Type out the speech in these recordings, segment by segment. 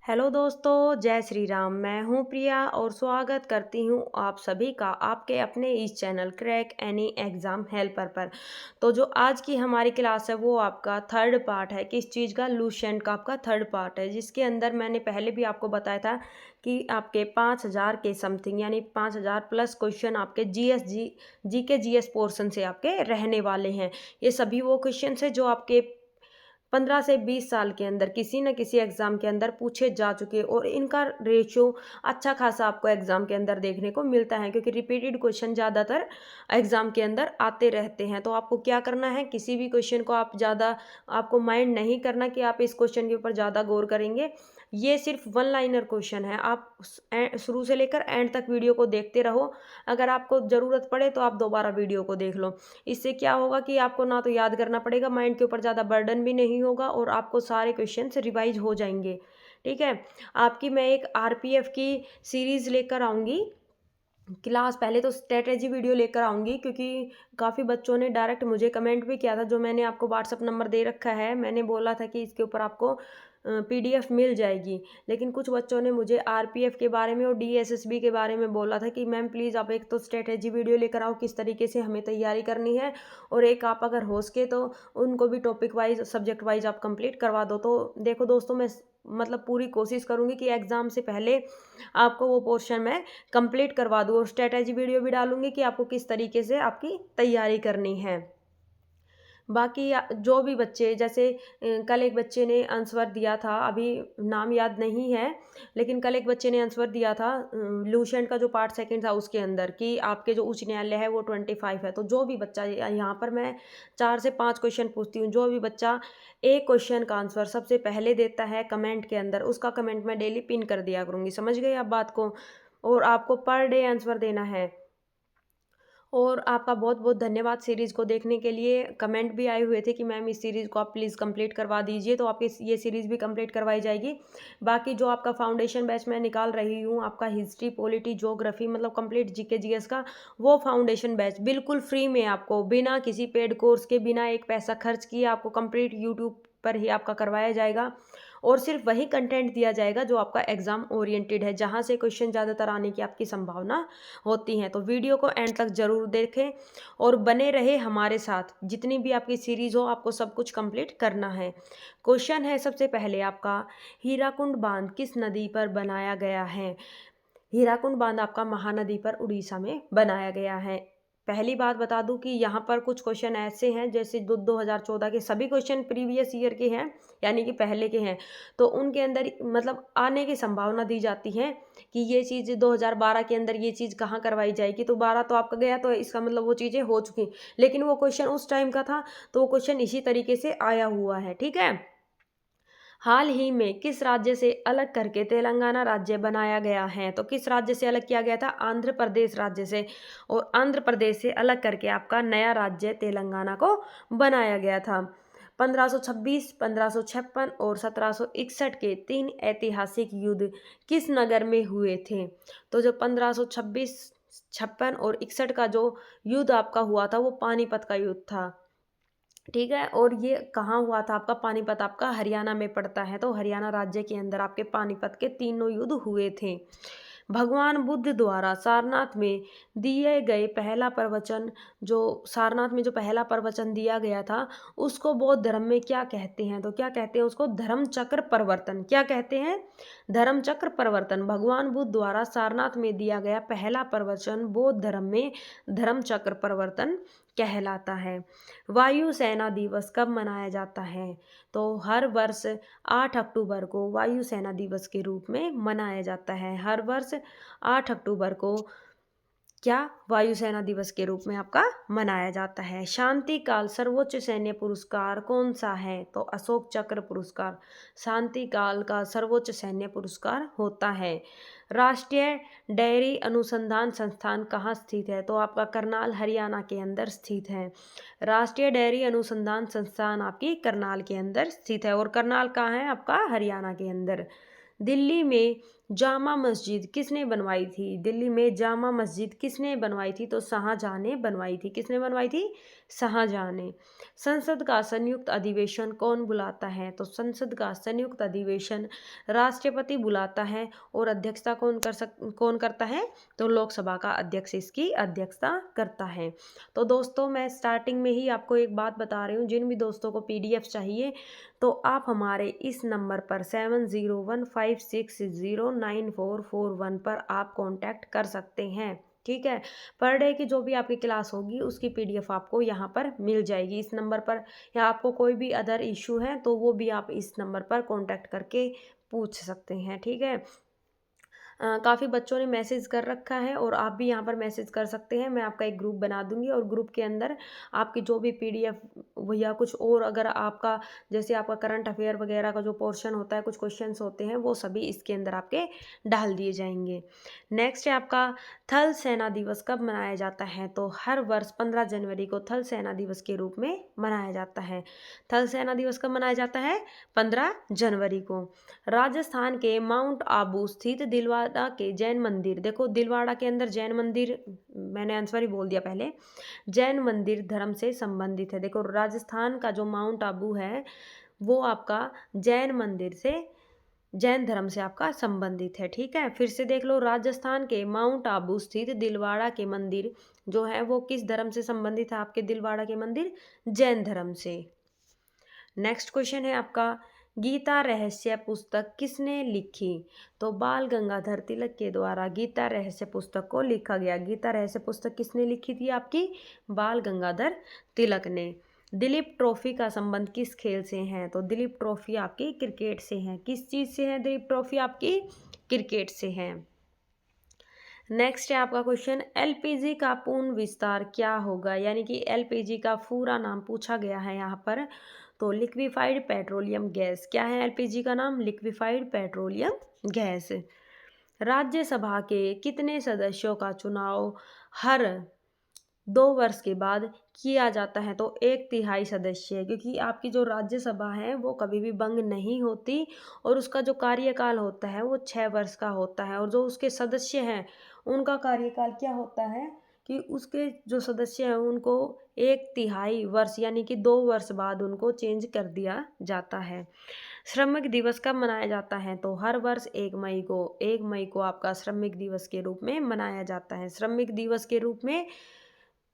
Hello दोस्तों, जय श्री राम। मैं हूँ प्रिया और स्वागत करती हूँ आप सभी का आपके अपने इस channel crack any exam helper पर। तो जो आज की हमारी क्लास है वो आपका थर्ड पार्ट है। किस चीज़ का? लुसेंट का आपका थर्ड पार्ट है, जिसके अंदर मैंने पहले भी आपको बताया था कि आपके 5000 के समथिंग यानी 5000 प्लस क्वेश्चन आपके जीके जीएस पोर्शन से आपके रहने वाले हैं। ये सभी वो क्वेश्चन है जो आपके 15 से 20 साल के अंदर किसी न किसी एग्ज़ाम के अंदर पूछे जा चुके हैं और इनका रेशियो अच्छा खासा आपको एग्ज़ाम के अंदर देखने को मिलता है, क्योंकि रिपीटेड क्वेश्चन ज़्यादातर एग्ज़ाम के अंदर आते रहते हैं। तो आपको क्या करना है, किसी भी क्वेश्चन को आप ज़्यादा आपको माइंड नहीं करना कि आप इस क्वेश्चन के ऊपर ज़्यादा गौर करेंगे। ये सिर्फ वन लाइनर क्वेश्चन है। आप शुरू से लेकर एंड तक वीडियो को देखते रहो। अगर आपको ज़रूरत पड़े तो आप दोबारा वीडियो को देख लो। इससे क्या होगा कि आपको ना तो याद करना पड़ेगा, माइंड के ऊपर ज़्यादा बर्डन भी नहीं होगा और आपको सारे क्वेश्चंस रिवाइज हो जाएंगे। ठीक है। आपकी मैं एक आरपीएफ की सीरीज़ लेकर आऊँगी क्लास। पहले तो स्ट्रेटेजी वीडियो लेकर आऊँगी, क्योंकि काफ़ी बच्चों ने डायरेक्ट मुझे कमेंट भी किया था। जो मैंने आपको व्हाट्सअप नंबर दे रखा है, मैंने बोला था कि इसके ऊपर आपको पीडीएफ मिल जाएगी। लेकिन कुछ बच्चों ने मुझे आरपीएफ के बारे में और डीएसएसबी के बारे में बोला था कि मैम प्लीज़ आप एक तो स्ट्रेटेजी वीडियो लेकर आओ, किस तरीके से हमें तैयारी करनी है, और एक आप अगर हो सके तो उनको भी टॉपिक वाइज सब्जेक्ट वाइज आप कंप्लीट करवा दो। तो देखो दोस्तों, मैं मतलब पूरी कोशिश करूँगी कि एग्ज़ाम से पहले आपको वो पोर्शन मैं कंप्लीट करवा दूँ, और स्ट्रैटेजी वीडियो भी डालूँगी कि आपको किस तरीके से आपकी तैयारी करनी है। बाकी जो भी बच्चे जैसे कल एक बच्चे ने आंसर दिया था, अभी नाम याद नहीं है, लेकिन कल एक बच्चे ने आंसर दिया था लूसेंट का जो पार्ट सेकंड था उसके अंदर, कि आपके जो उच्च न्यायालय है वो 25 है। तो जो भी बच्चा यहाँ पर मैं 4 से 5 क्वेश्चन पूछती हूँ, जो भी बच्चा एक क्वेश्चन का आंसर सबसे पहले देता है कमेंट के अंदर, उसका कमेंट मैं डेली पिन कर दिया करूँगी। समझ गए आप बात को? और आपको पर डे आंसर देना है। और आपका बहुत-बहुत धन्यवाद सीरीज़ को देखने के लिए। कमेंट भी आए हुए थे कि मैम इस सीरीज़ को आप प्लीज़ कंप्लीट करवा दीजिए, तो आपकी ये सीरीज़ भी कंप्लीट करवाई जाएगी। बाकी जो आपका फाउंडेशन बैच मैं निकाल रही हूँ, आपका हिस्ट्री, पॉलिटी, ज्योग्राफी मतलब कंप्लीट जीके जीएस का, वो फाउंडेशन बैच बिल्कुल फ्री में आपको बिना किसी पेड कोर्स के, बिना एक पैसा खर्च किए आपको कंप्लीट यूट्यूब पर ही आपका करवाया जाएगा। और सिर्फ वही कंटेंट दिया जाएगा जो आपका एग्ज़ाम ओरिएंटेड है, जहाँ से क्वेश्चन ज़्यादातर आने की आपकी संभावना होती हैं। तो वीडियो को एंड तक ज़रूर देखें और बने रहे हमारे साथ। जितनी भी आपकी सीरीज़ हो, आपको सब कुछ कंप्लीट करना है। क्वेश्चन है सबसे पहले आपका, हीराकुंड बांध किस नदी पर बनाया गया है? हीराकुंड बांध आपका महानदी पर उड़ीसा में बनाया गया है। पहली बात बता दूं कि यहाँ पर कुछ क्वेश्चन ऐसे हैं, जैसे 2014 के सभी क्वेश्चन प्रीवियस ईयर के हैं, यानी कि पहले के हैं। तो उनके अंदर मतलब आने की संभावना दी जाती है कि ये चीज़ 2012 के अंदर ये चीज़ कहाँ करवाई जाएगी। तो 12 तो आपका गया, तो इसका मतलब वो चीज़ें हो चुकी, लेकिन वो क्वेश्चन उस टाइम का था, तो वो क्वेश्चन इसी तरीके से आया हुआ है। ठीक है। हाल ही में किस राज्य से अलग करके तेलंगाना राज्य बनाया गया है? तो किस राज्य से अलग किया गया था? आंध्र प्रदेश राज्य से। और आंध्र प्रदेश से अलग करके आपका नया राज्य तेलंगाना को बनाया गया था। 1526, 1556 और 1761 के 3 ऐतिहासिक युद्ध किस नगर में हुए थे? तो जो 1526, 56 और 61 का जो युद्ध आपका हुआ था वो पानीपत का युद्ध था। ठीक है। और ये कहाँ हुआ था आपका? पानीपत आपका हरियाणा में पड़ता है, तो हरियाणा राज्य के अंदर आपके पानीपत के तीनों युद्ध हुए थे। भगवान बुद्ध द्वारा सारनाथ में दिए गए पहला प्रवचन, जो सारनाथ में जो पहला प्रवचन दिया गया था, उसको बौद्ध धर्म में क्या कहते हैं? तो क्या कहते हैं उसको? धर्म चक्र परिवर्तन। क्या कहते हैं? धर्म चक्र परिवर्तन। भगवान बुद्ध द्वारा सारनाथ में दिया गया पहला प्रवचन बौद्ध धर्म में धर्म चक्र परिवर्तन कहलाता है। वायु सेना दिवस कब मनाया जाता है? तो हर वर्ष 8 अक्टूबर को वायु सेना दिवस के रूप में मनाया जाता है। हर वर्ष 8 अक्टूबर को क्या वायुसेना दिवस के रूप में आपका मनाया जाता है। शांति काल सर्वोच्च सैन्य पुरस्कार कौन सा है? तो अशोक चक्र पुरस्कार शांति काल का सर्वोच्च सैन्य पुरस्कार होता है। राष्ट्रीय डेयरी अनुसंधान संस्थान कहाँ स्थित है? तो आपका करनाल हरियाणा के अंदर स्थित है। राष्ट्रीय डेयरी अनुसंधान संस्थान आपकी करनाल के अंदर स्थित है, और करनाल कहाँ है? आपका हरियाणा के अंदर। दिल्ली में जामा मस्जिद किसने बनवाई थी? दिल्ली में जामा मस्जिद किसने बनवाई थी? तो शाहजहाँ ने बनवाई थी। किसने बनवाई थी? शाहजहाँ ने। संसद का संयुक्त अधिवेशन कौन बुलाता है? तो संसद का संयुक्त अधिवेशन राष्ट्रपति बुलाता है। और अध्यक्षता कौन करता है? तो लोकसभा का अध्यक्ष इसकी अध्यक्षता करता है। तो दोस्तों, मैं स्टार्टिंग में ही आपको एक बात बता रही हूँ, जिन भी दोस्तों को पीडीएफ चाहिए तो आप हमारे इस नंबर पर 7015609441 पर आप कांटेक्ट कर सकते हैं। ठीक है, पर डे की जो भी आपकी क्लास होगी उसकी पीडीएफ आपको यहाँ पर मिल जाएगी इस नंबर पर, या आपको कोई भी अदर इशू है तो वो भी आप इस नंबर पर कांटेक्ट करके पूछ सकते हैं। ठीक है, काफ़ी बच्चों ने मैसेज कर रखा है और आप भी यहाँ पर मैसेज कर सकते हैं। मैं आपका एक ग्रुप बना दूंगी और ग्रुप के अंदर आपकी जो भी पीडीएफ या कुछ और, अगर आपका जैसे आपका करंट अफेयर वगैरह का जो पोर्शन होता है, कुछ क्वेश्चंस होते हैं, वो सभी इसके अंदर आपके डाल दिए जाएंगे। नेक्स्ट है आपका थल सेना दिवस कब मनाया जाता है? तो हर वर्ष 15 जनवरी को थल सेना दिवस के रूप में मनाया जाता है। थल सेना दिवस कब मनाया जाता है? 15 जनवरी को। राजस्थान के माउंट आबू स्थित दिलवाड़ा के जैन मंदिर, देखो दिलवाड़ा के अंदर जैन मंदिर, मैंने आंसर ही बोल दिया पहले, जैन मंदिर धर्म से संबंधित है। देखो राजस्थान का जो माउंट आबू है वो आपका जैन मंदिर से, जैन धर्म से आपका संबंधित है। ठीक है, फिर से देख लो, राजस्थान के माउंट आबू स्थित दिलवाड़ा के मंदिर जो है वो किस धर्म से संबंधित है? आपके दिलवाड़ा के मंदिर जैन धर्म से। नेक्स्ट क्वेश्चन है आपका, गीता रहस्य पुस्तक किसने लिखी? तो बाल गंगाधर तिलक के द्वारा गीता रहस्य पुस्तक को लिखा गया। गीता रहस्य पुस्तक किसने लिखी थी? आपकी बाल गंगाधर तिलक ने। दिलीप ट्रॉफी का संबंध किस खेल से है? तो दिलीप ट्रॉफी आपकी क्रिकेट से है। किस चीज से है दिलीप ट्रॉफी? आपकी क्रिकेट से है। नेक्स्ट है आपका क्वेश्चन, एलपीजी का पूर्ण विस्तार क्या होगा? यानी कि एलपीजी का पूरा नाम पूछा गया है यहाँ पर। तो लिक्विफाइड पेट्रोलियम गैस। क्या है एलपीजी का नाम? Liquefied petroleum gas. राज्यसभा के कितने सदस्यों का चुनाव हर 2 वर्ष के बाद किया जाता है? तो 1/3 सदस्य, क्योंकि आपकी जो राज्यसभा है वो कभी भी भंग नहीं होती और उसका जो कार्यकाल होता है वो 6 वर्ष का होता है। और जो उसके सदस्य हैं उनका कार्यकाल क्या होता है कि उसके जो सदस्य हैं उनको 1/3 वर्ष यानी कि 2 वर्ष बाद उनको चेंज कर दिया जाता है। श्रमिक दिवस कब मनाया जाता है? तो हर वर्ष 1 मई को, 1 मई को आपका श्रमिक दिवस के रूप में मनाया जाता है। श्रमिक दिवस के रूप में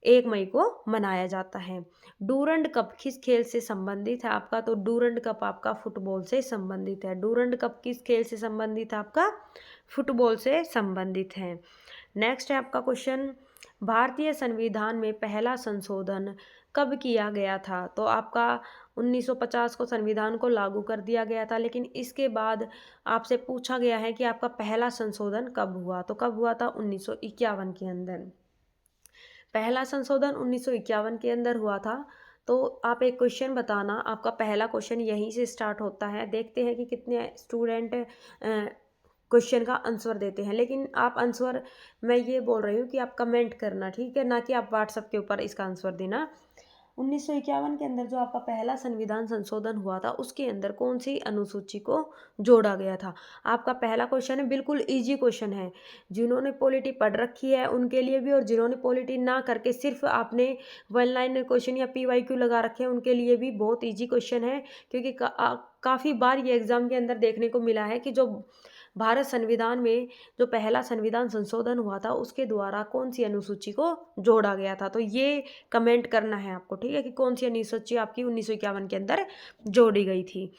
1 मई को मनाया जाता है। डूरंड कप किस खेल से संबंधित है आपका? तो डूरंड कप आपका फुटबॉल से संबंधित है। डूरंड कप किस खेल से संबंधित है आपका? फुटबॉल से संबंधित है। नेक्स्ट है आपका क्वेश्चन, भारतीय संविधान में पहला संशोधन कब किया गया था? तो आपका 1950 को संविधान को लागू कर दिया गया था, लेकिन इसके बाद आपसे पूछा गया है कि आपका पहला संशोधन कब हुआ? तो कब हुआ था? 1951 के अंदर। पहला संशोधन 1951 के अंदर हुआ था। तो आप एक क्वेश्चन बताना, आपका पहला क्वेश्चन यहीं से स्टार्ट होता है। देखते हैं कि कितने स्टूडेंट क्वेश्चन का आंसर देते हैं, लेकिन आप आंसर, मैं ये बोल रही हूँ कि आप कमेंट करना, ठीक है, ना कि आप व्हाट्सएप के ऊपर इसका आंसर देना। 1951 के अंदर जो आपका पहला संविधान संशोधन हुआ था उसके अंदर कौन सी अनुसूची को जोड़ा गया था? आपका पहला क्वेश्चन है, बिल्कुल इजी क्वेश्चन है। जिन्होंने पॉलिटी पढ़ रखी है उनके लिए भी और जिन्होंने पॉलिटी ना करके सिर्फ आपने वन लाइन क्वेश्चन या पीवाईक्यू लगा रखे हैं उनके लिए भी बहुत इजी क्वेश्चन है। क्योंकि काफ़ी बार ये एग्जाम के अंदर देखने को मिला है कि जो भारत संविधान में जो पहला संविधान संशोधन हुआ था उसके द्वारा कौन सी अनुसूची को जोड़ा गया था। तो ये कमेंट करना है आपको, ठीक है, कि कौन सी अनुसूची आपकी 1951 के अंदर जोड़ी गई थी।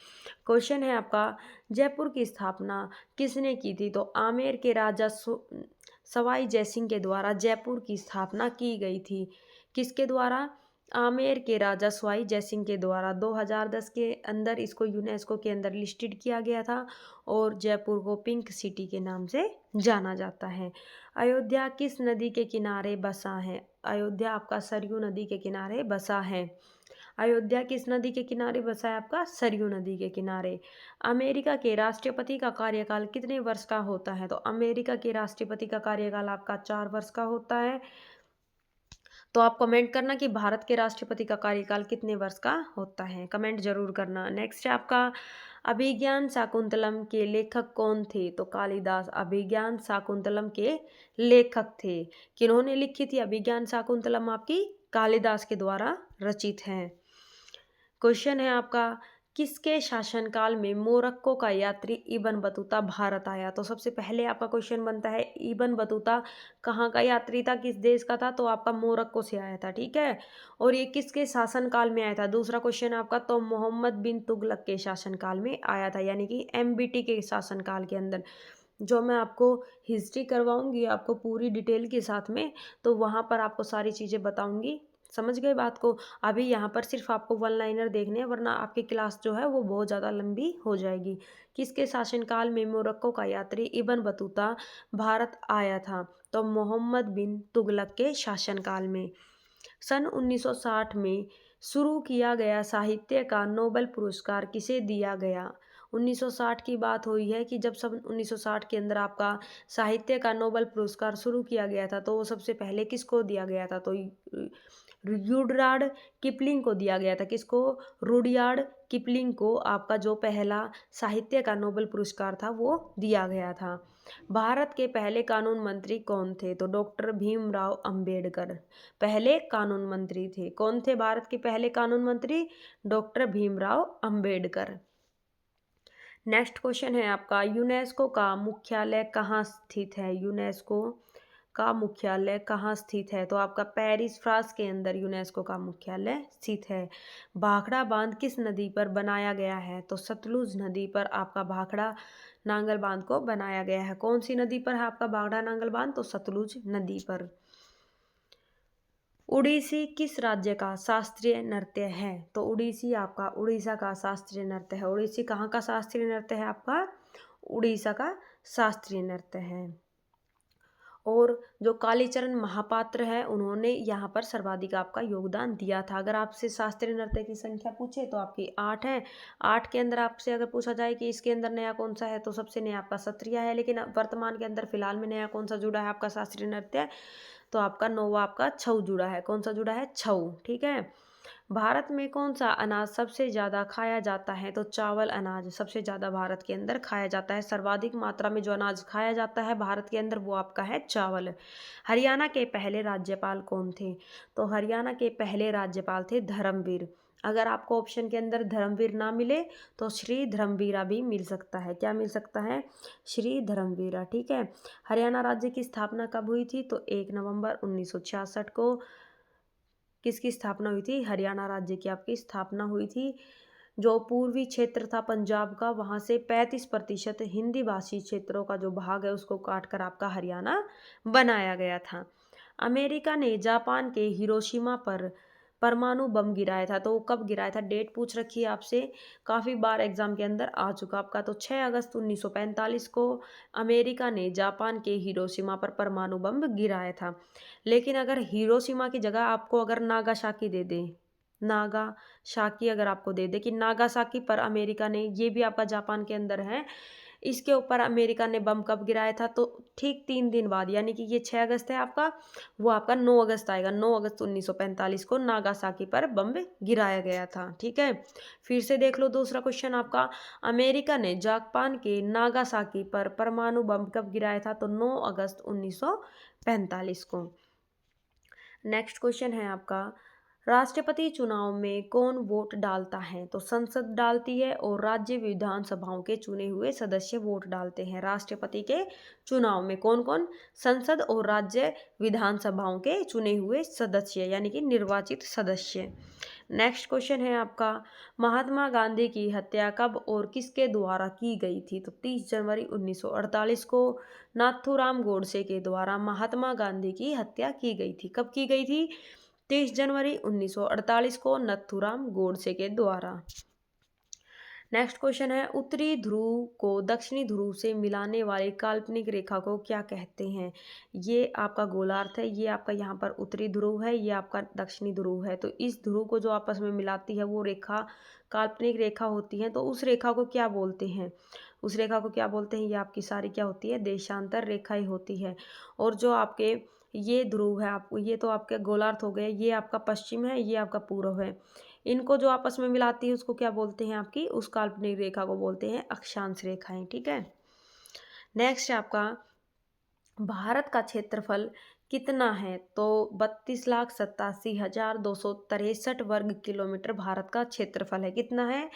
क्वेश्चन है आपका, जयपुर की स्थापना किसने की थी? तो आमेर के राजा सवाई जयसिंह के द्वारा जयपुर की स्थापना की गई थी। किसके द्वारा? आमेर के राजा सवाई जयसिंह के द्वारा। 2010 के अंदर इसको यूनेस्को के अंदर लिस्टेड किया गया था और जयपुर को पिंक सिटी के नाम से जाना जाता है। अयोध्या किस नदी के किनारे बसा है? अयोध्या आपका सरयू नदी के किनारे बसा है। अयोध्या किस नदी के किनारे बसा है? आपका सरयू नदी के किनारे। अमेरिका के राष्ट्रपति का कार्यकाल कितने वर्ष का होता है? तो अमेरिका के राष्ट्रपति का कार्यकाल आपका 4 वर्ष का होता है। तो आप कमेंट करना कि भारत के राष्ट्रपति का कार्यकाल कितने वर्ष का होता है, कमेंट जरूर करना। नेक्स्ट है आपका, अभिज्ञान शाकुंतलम के लेखक कौन थे? तो कालिदास अभिज्ञान शाकुंतलम के लेखक थे। किन्होंने लिखी थी अभिज्ञान शाकुंतलम? आपकी कालिदास के द्वारा रचित है। क्वेश्चन है आपका, किसके शासनकाल में मोरक्को का यात्री इब्न बतूता भारत आया? तो सबसे पहले आपका क्वेश्चन बनता है इब्न बतूता कहाँ का यात्री था, किस देश का था? तो आपका मोरक्को से आया था, ठीक है। और ये किसके शासनकाल में आया था? दूसरा क्वेश्चन आपका, तो मोहम्मद बिन तुगलक के शासनकाल में आया था, यानी कि एमबीटी के शासनकाल के अंदर। जो मैं आपको हिस्ट्री करवाऊंगी आपको पूरी डिटेल के साथ में, तो वहाँ पर आपको सारी चीज़ें बताऊंगी। समझ गए बात को? अभी यहाँ पर सिर्फ आपको वन लाइनर देखने हैं, वरना आपकी क्लास जो है वो बहुत ज़्यादा लंबी हो जाएगी। किसके शासनकाल में मोरक्को का यात्री इब्न बतूता भारत आया था? तो मोहम्मद बिन तुगलक के शासनकाल में। सन 1960 में शुरू किया गया साहित्य का नोबेल पुरस्कार किसे दिया गया? 1960 की बात हुई है कि जब सन 1960 के अंदर आपका साहित्य का नोबेल पुरस्कार शुरू किया गया था, तो वो सबसे पहले किसको दिया गया था? तो रुडयार्ड किपलिंग को दिया गया था। किसको? रुडयार्ड किपलिंग को आपका जो पहला साहित्य का नोबेल पुरस्कार था वो दिया गया था। भारत के पहले कानून मंत्री कौन थे? तो डॉक्टर भीमराव अंबेडकर पहले कानून मंत्री थे। कौन थे भारत के पहले कानून मंत्री? Doctor Bhimrao Ambedkar. Next question है आपका, यूनेस्को का मुख्यालय कहाँ स्थित है? यूनेस्को का मुख्यालय कहाँ स्थित है? तो आपका पेरिस फ्रांस के अंदर यूनेस्को का मुख्यालय स्थित है। भाखड़ा बांध किस नदी पर बनाया गया है? तो सतलुज नदी पर आपका भाखड़ा नांगल बांध को बनाया गया है। कौन सी नदी पर है आपका भाखड़ा नांगल बांध? तो सतलुज नदी पर। उड़ीसी किस राज्य का शास्त्रीय नृत्य है? तो उड़ीसी आपका उड़ीसा का शास्त्रीय नृत्य है। उड़ीसी कहाँ का शास्त्रीय नृत्य है? आपका उड़ीसा का शास्त्रीय नृत्य है। और जो कालीचरण महापात्र है उन्होंने यहाँ पर सर्वाधिक आपका योगदान दिया था। अगर आपसे शास्त्रीय नृत्य की संख्या पूछे तो आपकी 8 है। 8 के अंदर आपसे अगर पूछा जाए कि इसके अंदर नया कौन सा है, तो सबसे नया आपका सत्रिया है। लेकिन वर्तमान के अंदर फिलहाल में नया कौन सा जुड़ा है आपका शास्त्रीय नृत्य? तो आपका नौवा आपका छऊ जुड़ा है। कौन सा जुड़ा है? छऊ, ठीक है। भारत में कौन सा अनाज सबसे ज़्यादा खाया जाता है? तो चावल अनाज सबसे ज़्यादा भारत के अंदर खाया जाता है। सर्वाधिक मात्रा में जो अनाज खाया जाता है भारत के अंदर वो आपका है चावल। हरियाणा के पहले राज्यपाल कौन थे? तो हरियाणा के पहले राज्यपाल थे धर्मवीर। अगर आपको ऑप्शन के अंदर धर्मवीर ना मिले तो श्री धर्मवीरा भी मिल सकता है। क्या मिल सकता है? श्री धर्मवीरा, ठीक है। हरियाणा राज्य की स्थापना कब हुई थी? तो 1 नवंबर 1966 को किसकी स्थापना हुई थी? हरियाणा राज्य की आपकी स्थापना हुई थी। जो पूर्वी क्षेत्र था पंजाब का, वहाँ से 35% हिंदी भाषी क्षेत्रों का जो भाग है उसको काटकर आपका हरियाणा बनाया गया था। अमेरिका ने जापान के हिरोशिमा पर परमाणु बम गिराया था, तो वो कब गिराया था? डेट पूछ रखी है आपसे, काफ़ी बार एग्जाम के अंदर आ चुका आपका। तो 6 अगस्त 1945 को अमेरिका ने जापान के हिरोशिमा पर परमाणु बम गिराया था। लेकिन अगर हिरोशिमा की जगह आपको अगर नागासाकी दे दे, नागासाकी अगर आपको दे दे कि नागासाकी पर अमेरिका ने, ये भी आपका जापान के अंदर है, इसके ऊपर अमेरिका ने बम कब गिराया था? तो ठीक 3 दिन बाद, यानी कि ये 6 अगस्त है आपका, वो आपका 9 अगस्त आएगा। 9 अगस्त 1945 को नागासाकी पर बम गिराया गया था, ठीक है। फिर से देख लो दूसरा क्वेश्चन आपका, अमेरिका ने जापान के नागासाकी पर परमाणु बम कब गिराया था? तो 9 अगस्त 1945 को। नेक्स्ट क्वेश्चन है आपका, राष्ट्रपति चुनाव में कौन वोट डालता है? तो संसद डालती है और राज्य विधानसभाओं के चुने हुए सदस्य वोट डालते हैं। राष्ट्रपति के चुनाव में कौन कौन? संसद और राज्य विधानसभाओं के चुने हुए सदस्य, यानी कि निर्वाचित सदस्य। नेक्स्ट क्वेश्चन है आपका, महात्मा गांधी की हत्या कब और किसके द्वारा की गई थी? तो 30 जनवरी 1948 को नाथूराम गोडसे के द्वारा महात्मा गांधी की हत्या की गई थी। कब की गई थी? 30 जनवरी 1948 को नथुराम गोडसे के द्वारा। नेक्स्ट क्वेश्चन है, उत्तरी ध्रुव को दक्षिणी ध्रुव से मिलाने वाली काल्पनिक रेखा को क्या कहते हैं? ये आपका गोलार्ध है, ये आपका यहाँ पर उत्तरी ध्रुव है, ये आपका दक्षिणी ध्रुव है। तो इस ध्रुव को जो आपस में मिलाती है वो रेखा काल्पनिक रेखा होती है। तो उस रेखा को क्या बोलते हैं? उस रेखा को क्या बोलते हैं? ये आपकी सारी क्या होती है? देशांतर रेखा ही होती है। और जो आपके ये ध्रुव है, आपको ये तो आपके गोलार्ध हो गए, ये आपका पश्चिम है, ये आपका पूर्व है। इनको जो आपस में मिलाती है उसको क्या बोलते हैं, आपकी उस काल्पनिक रेखा को बोलते हैं अक्षांश रेखाएं। ठीक है। नेक्स्ट है आपका, भारत का क्षेत्रफल कितना है, तो 32,87,263 वर्ग किलोमीटर भारत का क्षेत्रफल है। कितना है,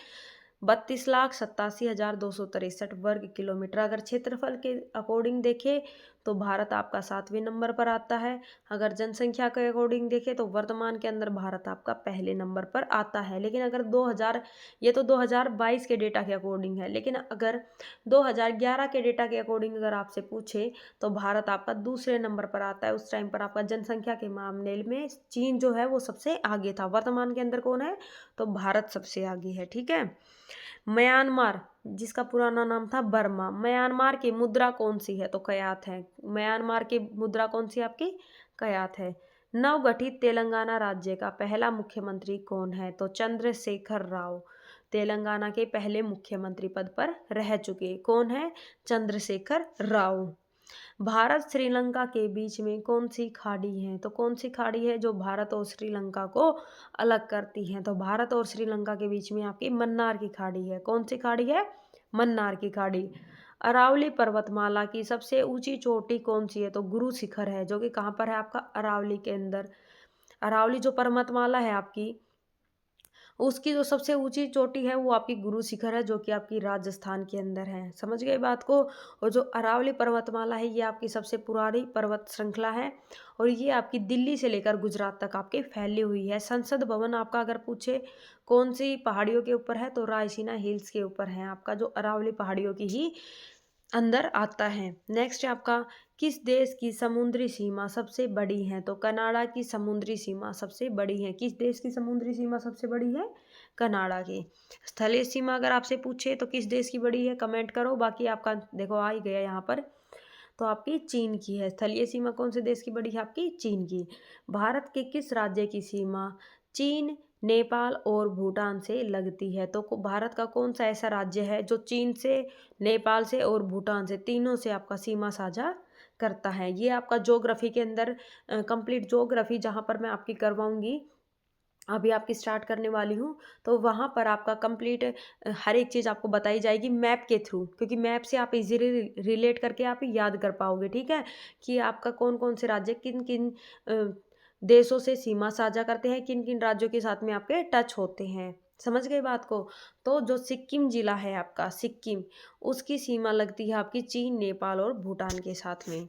32,87,263 वर्ग किलोमीटर। अगर क्षेत्रफल के अकॉर्डिंग देखें तो भारत आपका 7वें नंबर पर आता है। अगर जनसंख्या के अकॉर्डिंग देखें तो वर्तमान के अंदर भारत आपका पहले नंबर पर आता है। लेकिन अगर 2000, ये तो 2022 के डेटा के अकॉर्डिंग है, लेकिन अगर 2011 के डेटा के अकॉर्डिंग अगर आपसे पूछे तो भारत आपका दूसरे नंबर पर आता है। उस टाइम पर आपका जनसंख्या के मामले में चीन जो है वो सबसे आगे था। वर्तमान के अंदर कौन है, तो भारत सबसे आगे है। ठीक है। म्यांमार, जिसका पुराना नाम था बर्मा, म्यांमार की मुद्रा कौन सी है, तो कयात है। म्यांमार की मुद्रा कौन सी आपकी, कयात है। नवगठित तेलंगाना राज्य का पहला मुख्यमंत्री कौन है, तो चंद्रशेखर राव तेलंगाना के पहले मुख्यमंत्री पद पर रह चुके। कौन है, चंद्रशेखर राव। भारत श्रीलंका के बीच में कौन सी खाड़ी है, तो कौन सी खाड़ी है जो भारत और श्रीलंका को अलग करती है, तो भारत और श्रीलंका के बीच में आपकी मन्नार की खाड़ी है। कौन सी खाड़ी है, मन्नार की खाड़ी। अरावली पर्वतमाला की सबसे ऊंची चोटी कौन सी है, तो गुरु शिखर है, जो कि कहाँ पर है आपका, अरावली के अंदर। अरावली जो पर्वतमाला है आपकी, उसकी जो सबसे ऊंची चोटी है वो आपकी गुरु शिखर है, जो कि आपकी राजस्थान के अंदर है। समझ गए बात को। और जो अरावली पर्वतमाला है ये आपकी सबसे पुरानी पर्वत श्रृंखला है, और ये आपकी दिल्ली से लेकर गुजरात तक आपकी फैली हुई है। संसद भवन आपका अगर पूछे कौन सी पहाड़ियों के ऊपर है, तो रायसीना हिल्स के ऊपर है आपका, जो अरावली पहाड़ियों की ही अंदर आता है। नेक्स्ट है आपका, किस देश की समुद्री सीमा सबसे बड़ी है, तो कनाडा की समुद्री सीमा सबसे बड़ी है। किस देश की समुद्री सीमा सबसे बड़ी है, कनाडा की। स्थलीय सीमा अगर आपसे पूछे तो किस देश की बड़ी है, कमेंट करो। बाकी आपका देखो आ ही गया यहाँ पर, तो आपकी चीन की है। स्थलीय सीमा कौन से देश की बड़ी है, आपकी चीन की। भारत के किस राज्य की सीमा चीन, नेपाल और भूटान से लगती है, तो भारत का कौन सा ऐसा राज्य है जो चीन से, नेपाल से और भूटान से, तीनों से आपका सीमा साझा करता है। ये आपका ज्योग्राफी के अंदर कंप्लीट ज्योग्राफी जहाँ पर मैं आपकी करवाऊंगी, अभी आपकी स्टार्ट करने वाली हूँ, तो वहाँ पर आपका कंप्लीट हर एक चीज़ आपको बताई जाएगी मैप के थ्रू, क्योंकि मैप से आप इजीली रिलेट करके आप याद कर पाओगे। ठीक है, कि आपका कौन कौन से राज्य किन किन देशों से सीमा साझा करते हैं, किन किन राज्यों के साथ में आपके टच होते हैं। समझ गए बात को। तो जो सिक्किम जिला है आपका, सिक्किम, उसकी सीमा लगती है आपकी चीन, नेपाल और भूटान के साथ में।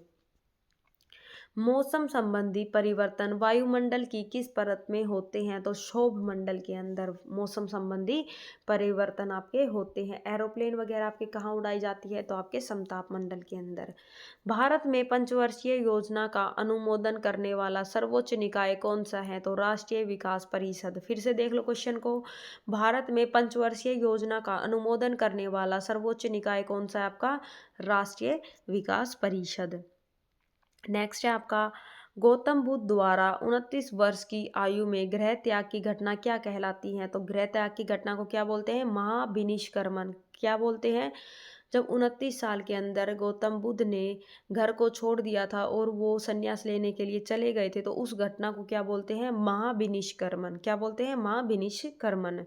मौसम संबंधी परिवर्तन वायुमंडल की किस परत में होते हैं, तो क्षोभ मंडल के अंदर मौसम संबंधी परिवर्तन आपके होते हैं। एरोप्लेन वगैरह आपके कहाँ उड़ाई जाती है, तो आपके समताप मंडल के अंदर। भारत में पंचवर्षीय योजना का अनुमोदन करने वाला सर्वोच्च निकाय कौन सा है, तो राष्ट्रीय विकास परिषद। फिर से देख लो क्वेश्चन को, भारत में पंचवर्षीय योजना का अनुमोदन करने वाला सर्वोच्च निकाय कौन सा है, आपका राष्ट्रीय विकास परिषद। नेक्स्ट है आपका, गौतम बुद्ध द्वारा 29 वर्ष की आयु में गृह त्याग की घटना क्या कहलाती है, तो गृह त्याग की घटना को क्या बोलते हैं, महाविनिष्क्रमण। क्या बोलते हैं, जब 29 साल के अंदर गौतम बुद्ध ने घर को छोड़ दिया था और वो संन्यास लेने के लिए चले गए थे, तो उस घटना को क्या बोलते हैं, महाविनिष्क्रमण। क्या बोलते हैं, महाविनिष्क्रमण।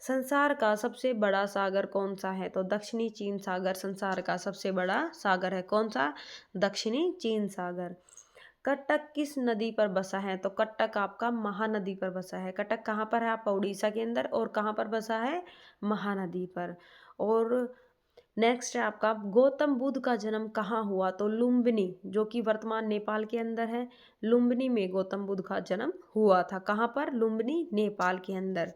संसार का सबसे बड़ा सागर कौन सा है, तो दक्षिणी चीन सागर संसार का सबसे बड़ा सागर है। कौन सा, दक्षिणी चीन सागर। कटक किस नदी पर बसा है, तो कटक आपका महानदी पर बसा है। कटक कहाँ पर है आपका, उड़ीसा के अंदर, और कहाँ पर बसा है, महानदी पर। और नेक्स्ट है आपका, गौतम बुद्ध का जन्म कहाँ हुआ, तो लुम्बिनी, जो कि वर्तमान नेपाल के अंदर है। लुम्बिनी में गौतम बुद्ध का जन्म हुआ था। कहाँ पर, लुम्बिनी, नेपाल के अंदर।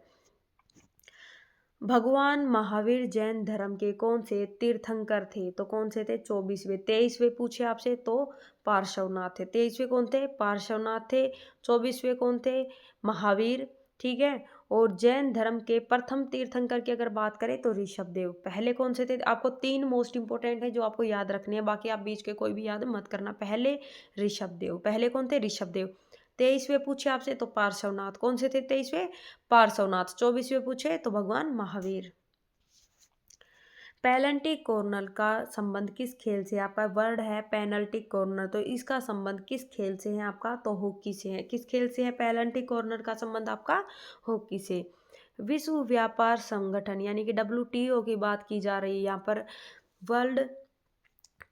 भगवान महावीर जैन धर्म के कौन से तीर्थंकर थे, तो कौन से थे, 24वें। 23वें पूछे आपसे तो पार्श्वनाथ थे। 23वें कौन थे, पार्श्वनाथ थे। 24वें कौन थे, महावीर। ठीक है। और जैन धर्म के प्रथम तीर्थंकर की अगर बात करें तो ऋषभदेव। पहले कौन से थे, आपको 3 मोस्ट इंपोर्टेंट है जो आपको याद रखने हैं, बाकी आप बीच के कोई भी याद मत करना। पहले ऋषभदेव, पहले कौन थे, ऋषभदेव। 23वें पूछे आपसे तो पार्श्वनाथ। कौन से थे 23वें, पार्श्वनाथ। 24वें पूछे तो भगवान महावीर। पेनल्टी कॉर्नर का संबंध किस खेल से है? आपका वर्ड है पेनल्टी कॉर्नर, तो इसका संबंध किस खेल से है आपका? तो हॉकी से है। किस खेल से है पेनल्टी कॉर्नर का संबंध आपका? हॉकी से। विश्व व्यापार संगठन यानी कि WTO की बात की जा रही है यहाँ पर। वर्ल्ड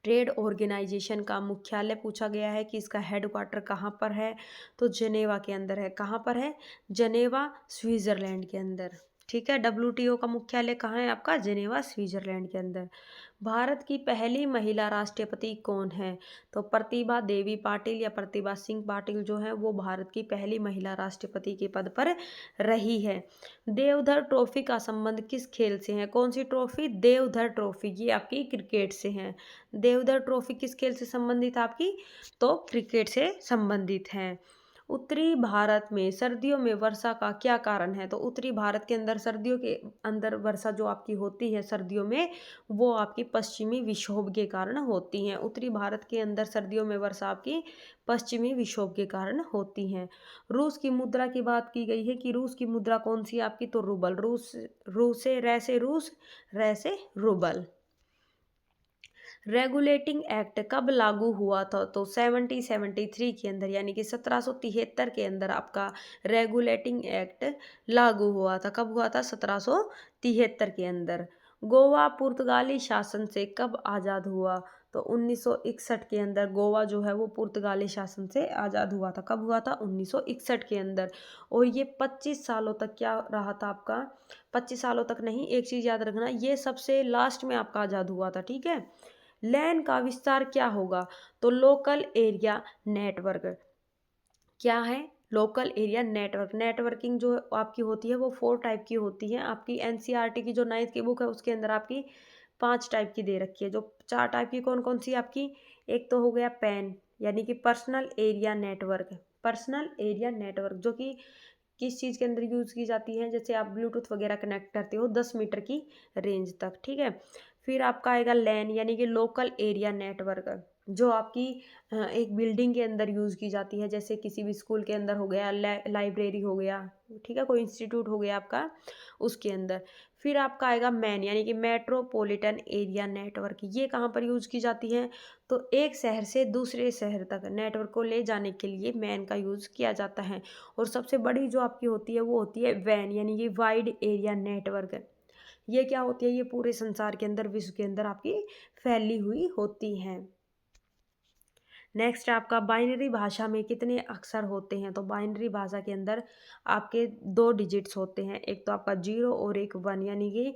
ट्रेड ऑर्गेनाइजेशन का मुख्यालय पूछा गया है कि इसका हेडक्वार्टर कहाँ पर है? तो जेनेवा के अंदर है। कहाँ पर है? जेनेवा, स्विट्जरलैंड के अंदर। ठीक है, WTO का मुख्यालय कहाँ है आपका? जेनेवा, स्विट्जरलैंड के अंदर। भारत की पहली महिला राष्ट्रपति कौन है? तो प्रतिभा देवी पाटिल या प्रतिभा सिंह पाटिल जो है वो भारत की पहली महिला राष्ट्रपति के पद पर रही है। देवधर ट्रॉफी का संबंध किस खेल से है? कौन सी ट्रॉफी? देवधर ट्रॉफी, ये आपकी क्रिकेट से है। देवधर ट्रॉफी किस खेल से संबंधित आपकी? तो क्रिकेट से संबंधित है। उत्तरी भारत में सर्दियों में वर्षा का क्या कारण है? तो उत्तरी भारत के अंदर सर्दियों के अंदर वर्षा जो आपकी होती है सर्दियों में, वो आपकी पश्चिमी विक्षोभ के कारण होती हैं। उत्तरी भारत के अंदर सर्दियों में वर्षा आपकी पश्चिमी विक्षोभ के कारण होती हैं। रूस की मुद्रा की बात की गई है कि रूस की मुद्रा कौन सी है आपकी? तो रूबल। रूस, रूस से रै से रूस, रै से रूबल। रेगुलेटिंग एक्ट कब लागू हुआ था? तो 1773 के अंदर यानी कि 1773 के अंदर आपका रेगुलेटिंग एक्ट लागू हुआ था। कब हुआ था? 1773 के अंदर। गोवा पुर्तगाली शासन से कब आज़ाद हुआ? तो 1961 के अंदर गोवा जो है वो पुर्तगाली शासन से आज़ाद हुआ था। कब हुआ था? 1961 के अंदर। और ये 25 सालों तक क्या रहा था आपका? 25 सालों तक नहीं, एक चीज़ याद रखना, ये सबसे लास्ट में आपका आज़ाद हुआ था। ठीक है। लैन का विस्तार क्या होगा? तो लोकल एरिया नेटवर्क। क्या है? Local area network. नेटवर्किंग जो आपकी होती है वो 4 टाइप की होती है। आपकी NCERT की जो 9th की बुक है उसके अंदर आपकी 5 टाइप की दे रखी है। जो 4 टाइप की कौन कौन सी आपकी? एक तो हो गया पैन यानी कि personal area network. Personal area network जो कि किस चीज़ के अंदर यूज़ की जाती है? जैसे आप ब्लूटूथ वगैरह कनेक्ट करते हो 10 मीटर की रेंज तक। ठीक है। फिर आपका आएगा लैन यानी कि लोकल एरिया नेटवर्क, जो आपकी एक बिल्डिंग के अंदर यूज़ की जाती है। जैसे किसी भी स्कूल के अंदर हो गया, लाइब्रेरी हो गया, ठीक है, कोई इंस्टीट्यूट हो गया आपका, उसके अंदर। फिर आपका आएगा मैन यानी कि मेट्रोपॉलिटन एरिया नेटवर्क। ये कहाँ पर यूज़ की जाती है? तो एक शहर से दूसरे शहर तक नेटवर्क को ले जाने के लिए मैन का यूज़ किया जाता है। और सबसे बड़ी जो आपकी होती है वो होती है वैन यानी कि वाइड एरिया नेटवर्क। ये क्या होती है? ये पूरे संसार के अंदर, विश्व के अंदर आपकी फैली हुई होती हैं। नेक्स्ट आपका बाइनरी भाषा में कितने अक्षर होते हैं? तो बाइनरी भाषा के अंदर आपके 2 डिजिट्स होते हैं। एक तो आपका 0 और एक 1 यानी कि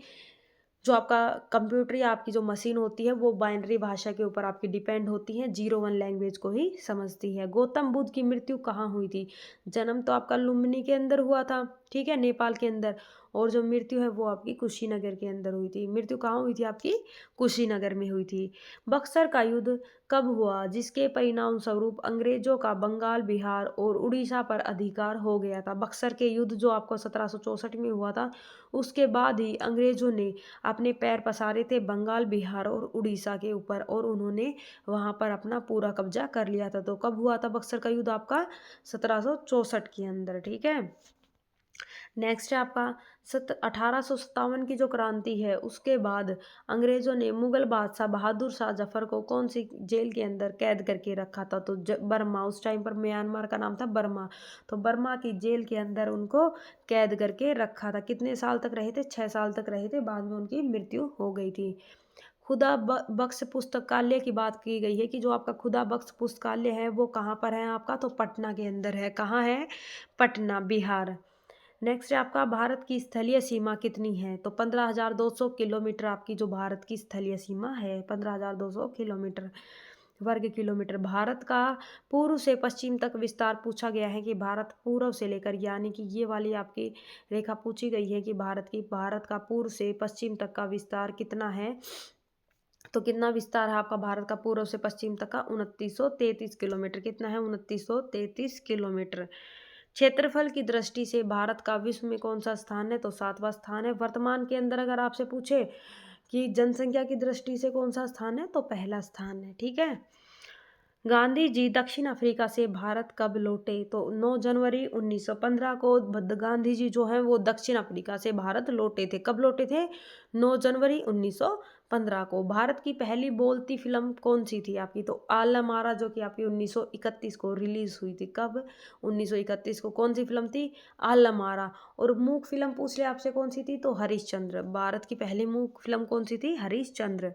जो आपका कंप्यूटर या आपकी जो मशीन होती है वो बाइनरी भाषा के ऊपर आपकी डिपेंड होती है, 0-1 लैंग्वेज को ही समझती है। गौतम बुद्ध की मृत्यु कहाँ हुई थी? जन्म तो आपका लुम्बिनी के अंदर हुआ था, ठीक है, नेपाल के अंदर। और जो मृत्यु है वो आपकी कुशीनगर के अंदर हुई थी। मृत्यु कहाँ हुई थी आपकी? कुशीनगर में हुई थी। बक्सर का युद्ध कब हुआ जिसके परिणाम स्वरूप अंग्रेजों का बंगाल, बिहार और उड़ीसा पर अधिकार हो गया था? बक्सर के युद्ध जो आपको 1764 में हुआ था, उसके बाद ही अंग्रेजों ने अपने पैर पसारे थे बंगाल, बिहार और उड़ीसा के ऊपर, और उन्होंने वहां पर अपना पूरा कब्जा कर लिया था। तो कब हुआ था बक्सर का युद्ध आपका? 1764 के अंदर। ठीक है। नेक्स्ट है आपका 1857 की जो क्रांति है उसके बाद अंग्रेजों ने मुगल बादशाह बहादुर शाह जफर को कौन सी जेल के अंदर कैद करके रखा था? तो बर्मा, उस टाइम पर म्यांमार का नाम था बर्मा। तो बर्मा की जेल के अंदर उनको कैद करके रखा था। कितने साल तक रहे थे? 6 साल तक रहे थे, बाद में उनकी मृत्यु हो गई थी। खुदा बख्श पुस्तकालय की बात की गई है कि जो आपका खुदा बख्श पुस्तकालय है वो कहाँ पर है आपका? तो पटना के अंदर है। कहाँ है? पटना, बिहार। नेक्स्ट है आपका भारत की स्थलीय सीमा कितनी है? तो 15,200 किलोमीटर आपकी जो भारत की स्थलीय सीमा है, 15,200 किलोमीटर, वर्ग किलोमीटर। भारत का पूर्व से पश्चिम तक विस्तार पूछा गया है कि भारत पूर्व से लेकर, यानी कि ये वाली आपकी रेखा पूछी गई है कि भारत का पूर्व से पश्चिम तक का विस्तार कितना है? तो कितना विस्तार है आपका भारत का पूर्व से पश्चिम तक का? 2933 किलोमीटर। कितना है? 2933 किलोमीटर। क्षेत्रफल की दृष्टि से भारत का विश्व में कौन सा स्थान है? तो 7वां स्थान है। वर्तमान के अंदर अगर आपसे पूछे कि जनसंख्या की दृष्टि से कौन सा स्थान है, तो पहला स्थान है। ठीक है। गांधी जी दक्षिण अफ्रीका से भारत कब लौटे? तो 9 जनवरी 1915 को गांधी जी जो हैं वो दक्षिण अफ्रीका से भारत लौटे थे। कब लौटे थे? 9 जनवरी 1915 15 को। भारत की पहली बोलती फिल्म कौन सी थी आपकी? तो आलमारा, जो कि आपकी 1931 को रिलीज हुई थी। कब? 1931 को। कौन सी फिल्म थी? आलमारा। और मूक फिल्म पूछ ले आपसे कौन सी थी? तो हरिश्चंद्र। भारत की पहली मूक फिल्म कौन सी थी? हरिश्चंद्र।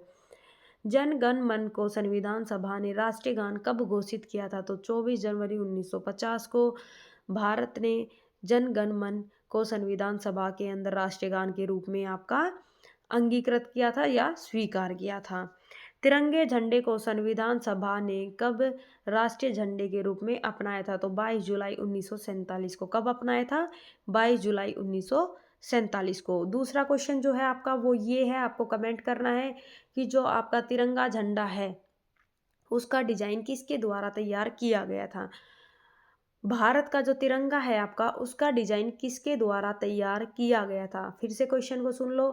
जन गण मन को संविधान सभा ने राष्ट्रीय गान कब घोषित किया था? तो 24 जनवरी 1950 को भारत ने जन गण मन को संविधान सभा के अंदर राष्ट्रीय गान के रूप में आपका अंगीकृत किया था या स्वीकार किया था। तिरंगे झंडे को संविधान सभा ने कब राष्ट्रीय झंडे के रूप में अपनाया था? तो 22 जुलाई 1947 को। कब अपनाया था? 22 जुलाई 1947 को। दूसरा क्वेश्चन जो है आपका वो ये है, आपको कमेंट करना है कि जो आपका तिरंगा झंडा है उसका डिजाइन किसके द्वारा तैयार किया गया था? भारत का जो तिरंगा है आपका उसका डिजाइन किसके द्वारा तैयार किया गया था? फिर से क्वेश्चन को सुन लो।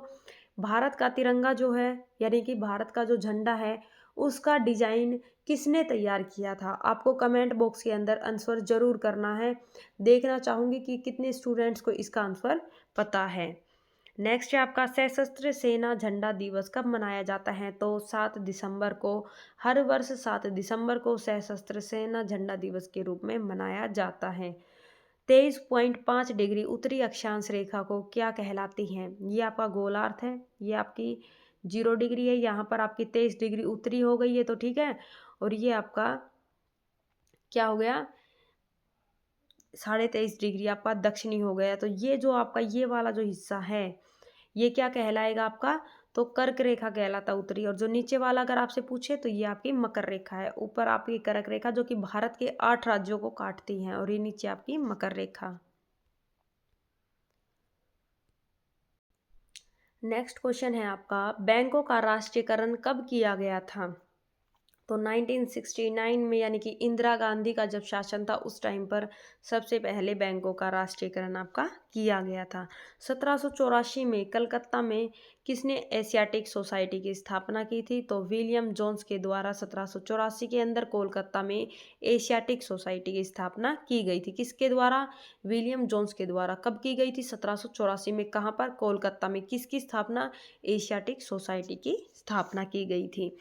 भारत का तिरंगा जो है, यानी कि भारत का जो झंडा है, उसका डिजाइन किसने तैयार किया था? आपको कमेंट बॉक्स के अंदर आंसर जरूर करना है। देखना चाहूंगी कि कितने स्टूडेंट्स को इसका आंसर पता है। नेक्स्ट है आपका सशस्त्र सेना झंडा दिवस कब मनाया जाता है? तो 7 दिसंबर को। हर वर्ष 7 दिसंबर को सशस्त्र सेना झंडा दिवस के रूप में मनाया जाता है। 23.5 डिग्री उत्तरी अक्षांश रेखा को क्या कहलाती है? ये आपका गोलार्ध है, ये आपकी 0 डिग्री है, यहाँ पर आपकी 23 डिग्री उत्तरी हो गई है, तो ठीक है। और ये आपका क्या हो गया? 23.5 डिग्री आपका दक्षिणी हो गया। तो ये जो आपका ये वाला जो हिस्सा है ये क्या कहलाएगा आपका? तो कर्क रेखा कहलाता उत्तरी। और जो नीचे वाला अगर आपसे पूछे तो ये आपकी मकर रेखा है। ऊपर आपकी कर्क रेखा जो कि भारत के 8 राज्यों को काटती है, और ये नीचे आपकी मकर रेखा। नेक्स्ट क्वेश्चन है आपका, बैंकों का राष्ट्रीयकरण कब किया गया था? तो 1969 में, यानी कि इंदिरा गांधी का जब शासन था उस टाइम पर सबसे पहले बैंकों का राष्ट्रीयकरण आपका किया गया था। 1784 में कलकत्ता में किसने एशियाटिक सोसाइटी की स्थापना की थी? तो विलियम जोन्स के द्वारा 1784 के अंदर कोलकाता में एशियाटिक सोसाइटी की स्थापना की गई थी। किसके द्वारा? विलियम जोन्स के द्वारा। कब की गई थी? 1784 में। कहाँ पर? कोलकाता में। किसकी स्थापना? एशियाटिक सोसाइटी की स्थापना की गई थी।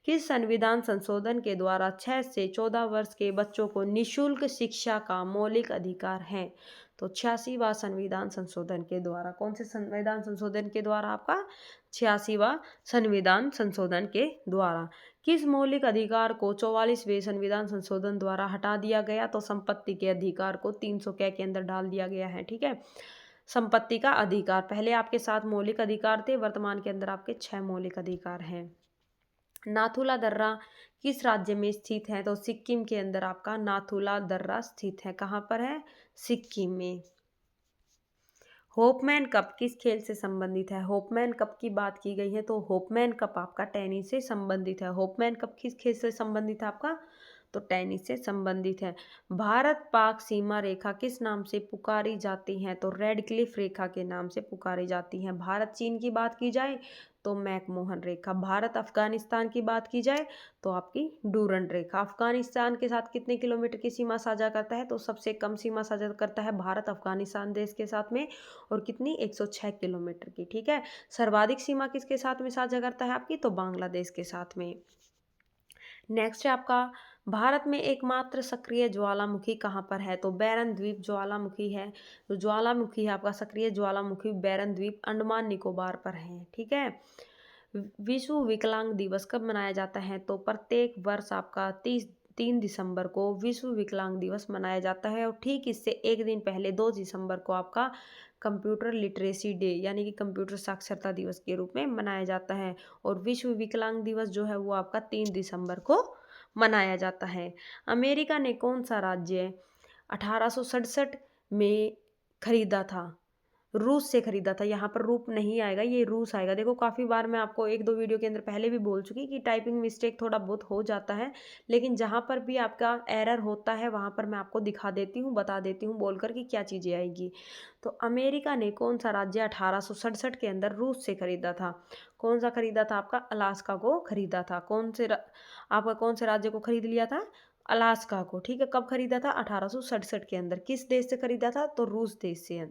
किस संविधान संशोधन के द्वारा 6 से 14 वर्ष के बच्चों को निशुल्क शिक्षा का मौलिक अधिकार है? तो 86वां संविधान संशोधन के द्वारा। कौन से संविधान संशोधन के द्वारा? आपका 86वां संविधान संशोधन के द्वारा। किस मौलिक अधिकार को 44वें संविधान संशोधन द्वारा हटा दिया गया? तो संपत्ति के अधिकार को 300 के अंदर डाल दिया गया है, ठीक है। संपत्ति का अधिकार, पहले आपके 7 मौलिक अधिकार थे, वर्तमान के अंदर आपके 6 मौलिक अधिकार हैं। नाथुला दर्रा किस राज्य में स्थित है? तो सिक्किम के अंदर आपका नाथुला दर्रा स्थित है। कहाँ पर है? सिक्किम में। होपमैन कप किस खेल से संबंधित है? होपमैन कप की बात की गई है तो होपमैन कप आपका टेनिस से संबंधित है। होपमैन कप किस खेल से संबंधित है आपका? तो टेनिस से संबंधित है। भारत पाक सीमा रेखा किस नाम से पुकारी जाती है? तो रेड क्लिफ रेखा के नाम से पुकारी जाती है। भारत चीन की बात की जाए तो मैकमोहन रेखा। भारत अफगानिस्तान की बात की जाए तो आपकी डूरंड रेखा। अफगानिस्तान के साथ कितने किलोमीटर की सीमा साझा करता है? तो सबसे कम सीमा साझा करता है भारत अफगानिस्तान देश के साथ में, और कितनी? 106 किलोमीटर की, ठीक है। सर्वाधिक सीमा किसके साथ में साझा करता है आपकी? तो बांग्लादेश के साथ में। नेक्स्ट है आपका, भारत में एकमात्र सक्रिय ज्वालामुखी कहाँ पर है? तो बैरन द्वीप ज्वालामुखी है। तो ज्वालामुखी है आपका सक्रिय ज्वालामुखी बैरन द्वीप अंडमान निकोबार पर है, ठीक है। विश्व विकलांग दिवस कब मनाया जाता है? तो प्रत्येक वर्ष आपका 3 दिसंबर को विश्व विकलांग दिवस मनाया जाता है। और ठीक इससे एक दिन पहले 2 दिसंबर को आपका कंप्यूटर लिटरेसी डे, यानी कि कंप्यूटर साक्षरता दिवस के रूप में मनाया जाता है। और विश्व विकलांग दिवस जो है वो आपका 3 दिसंबर को मनाया जाता है। अमेरिका ने कौन सा राज्य 1867 में खरीदा था? रूस से खरीदा था। यहाँ पर रूप नहीं आएगा, ये रूस आएगा। देखो काफ़ी बार मैं आपको 1-2 वीडियो के अंदर पहले भी बोल चुकी कि टाइपिंग मिस्टेक थोड़ा बहुत हो जाता है, लेकिन जहाँ पर भी आपका एरर होता है वहाँ पर मैं आपको दिखा देती हूँ, बता देती हूँ बोल कर कि क्या चीज़ें आएगी। तो अमेरिका ने कौन सा राज्य 1867 के अंदर रूस से खरीदा था? कौन सा खरीदा था? आपका अलास्का को खरीदा था। आपका कौन से राज्य को खरीद लिया था? अलास्का को, ठीक है। कब खरीदा था? 1867 के अंदर। किस देश से खरीदा था? तो रूस देश से।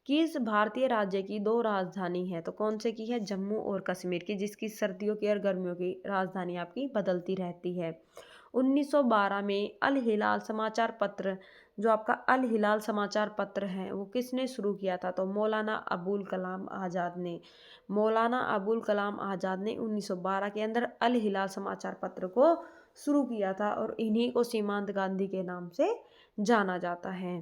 किस भारतीय राज्य की 2 राजधानी है? तो कौन से की है? जम्मू और कश्मीर की, जिसकी सर्दियों की और गर्मियों की राजधानी आपकी बदलती रहती है। 1912 में अल हिलाल समाचार पत्र, जो आपका अल हिलाल समाचार पत्र है, वो किसने शुरू किया था? तो मौलाना अबुल कलाम आज़ाद ने। मौलाना अबुल कलाम आज़ाद ने 1912 के अंदर अल हिलाल समाचार पत्र को शुरू किया था और इन्हीं को सीमांत गांधी के नाम से जाना जाता है।